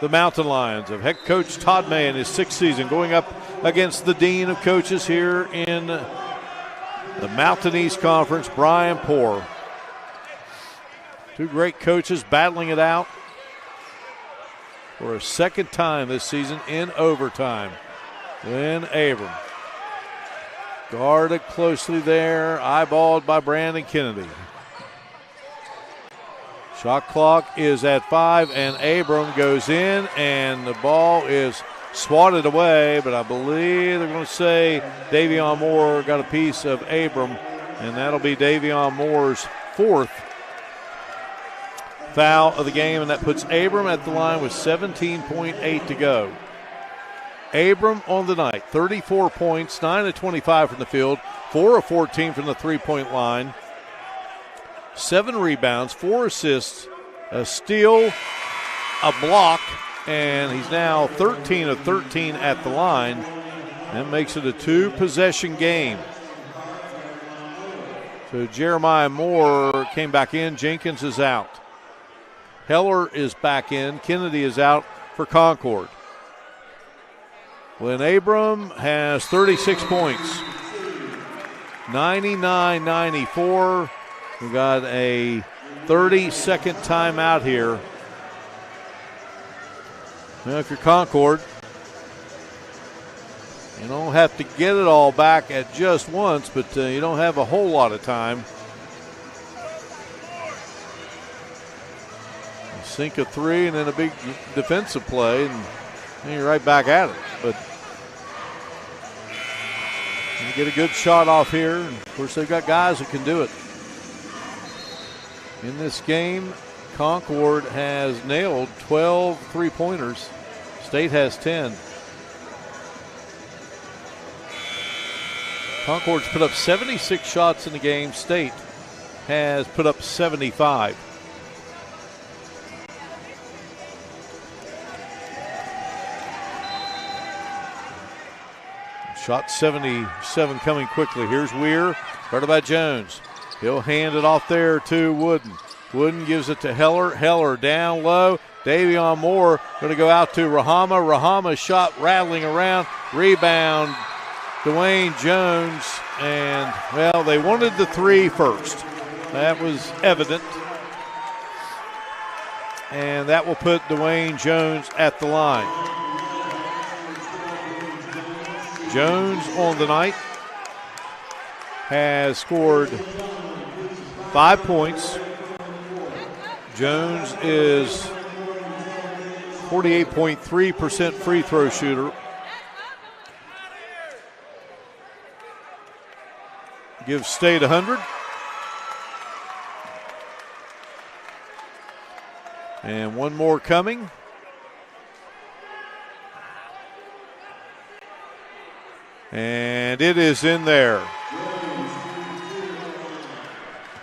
the Mountain Lions of head coach Todd May in his 6th season, going up against the dean of coaches here in the Mountain East Conference, Brian Poore. Two great coaches battling it out for a second time this season in overtime. Then Abram guarded closely there, eyeballed by Brandon Kennedy. Shot clock is at 5, and Abram goes in, and the ball is swatted away, but I believe they're going to say Davion Moore got a piece of Abram, and that'll be Davion Moore's 4th foul of the game, and that puts Abram at the line with 17.8 to go. Abram on the night, 34 points, 9 of 25 from the field, 4 of 14 from the three-point line, 7 rebounds, 4 assists, a steal, a block, and he's now 13 of 13 at the line. That makes it a 2-possession game. So Jeremiah Moore came back in. Jenkins is out. Heller is back in. Kennedy is out for Concord. Glenn Abram has 36 points. 99-94. We got a 30-second timeout here. Now, if you're Concord, you don't have to get it all back at just once, but you don't have a whole lot of time. You sink a three and then a big defensive play, and then you're right back at it. But you get a good shot off here. And of course, they've got guys that can do it. In this game, Concord has nailed 12 three-pointers. State has 10. Concord's put up 76 shots in the game. State has put up 75. Shot 77 coming quickly. Here's Weir, guarded by Jones. He'll hand it off there to Wooden. Wooden gives it to Heller. Heller down low. Davion Moore going to go out to Rahama. Rahama's shot rattling around. Rebound, Dwayne Jones. And, well, they wanted the three first. That was evident. And that will put Dwayne Jones at the line. Jones on the night has scored 5 points. Jones is 48.3% free throw shooter. Gives State 100. And one more coming. And it is in there.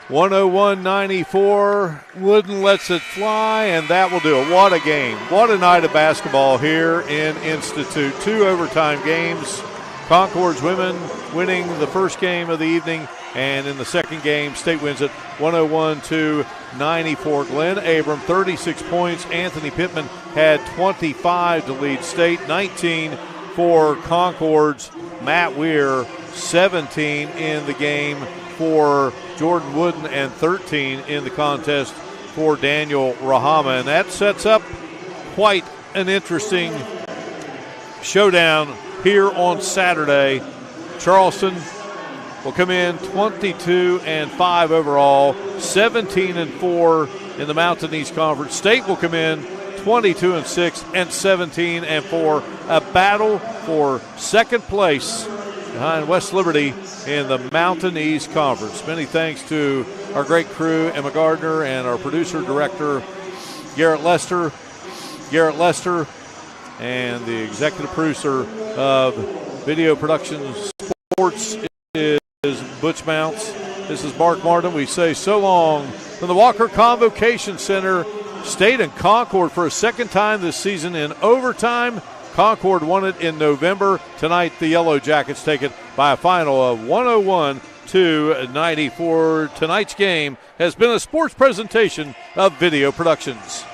101-94. Wooden lets it fly, and that will do it. What a game. What a night of basketball here in Institute. 2 overtime games. Concord's women winning the first game of the evening, and in the second game, State wins it 101-94. Glenn Abram, 36 points. Anthony Pittman had 25 to lead State. 19 for Concord's Matt Weir, 17 in the game for Jordan Wooden, and 13 in the contest for Daniel Rahama. And that sets up quite an interesting showdown here on Saturday. Charleston will come in 22-5 overall, 17-4 in the Mountain East Conference. State will come in 22-6 and 17-4. A battle for second place behind West Liberty in the Mountain East Conference. Many thanks to our great crew, Emma Gardner, and our producer-director, Garrett Lester. Garrett Lester, and the executive producer of Video Production Sports is Butch Mounts. This is Mark Martin. We say so long from the Walker Convocation Center. State and Concord for a second time this season in overtime. Concord won it in November. Tonight, the Yellow Jackets take it by a final of 101-94. Tonight's game has been a sports presentation of Video Productions.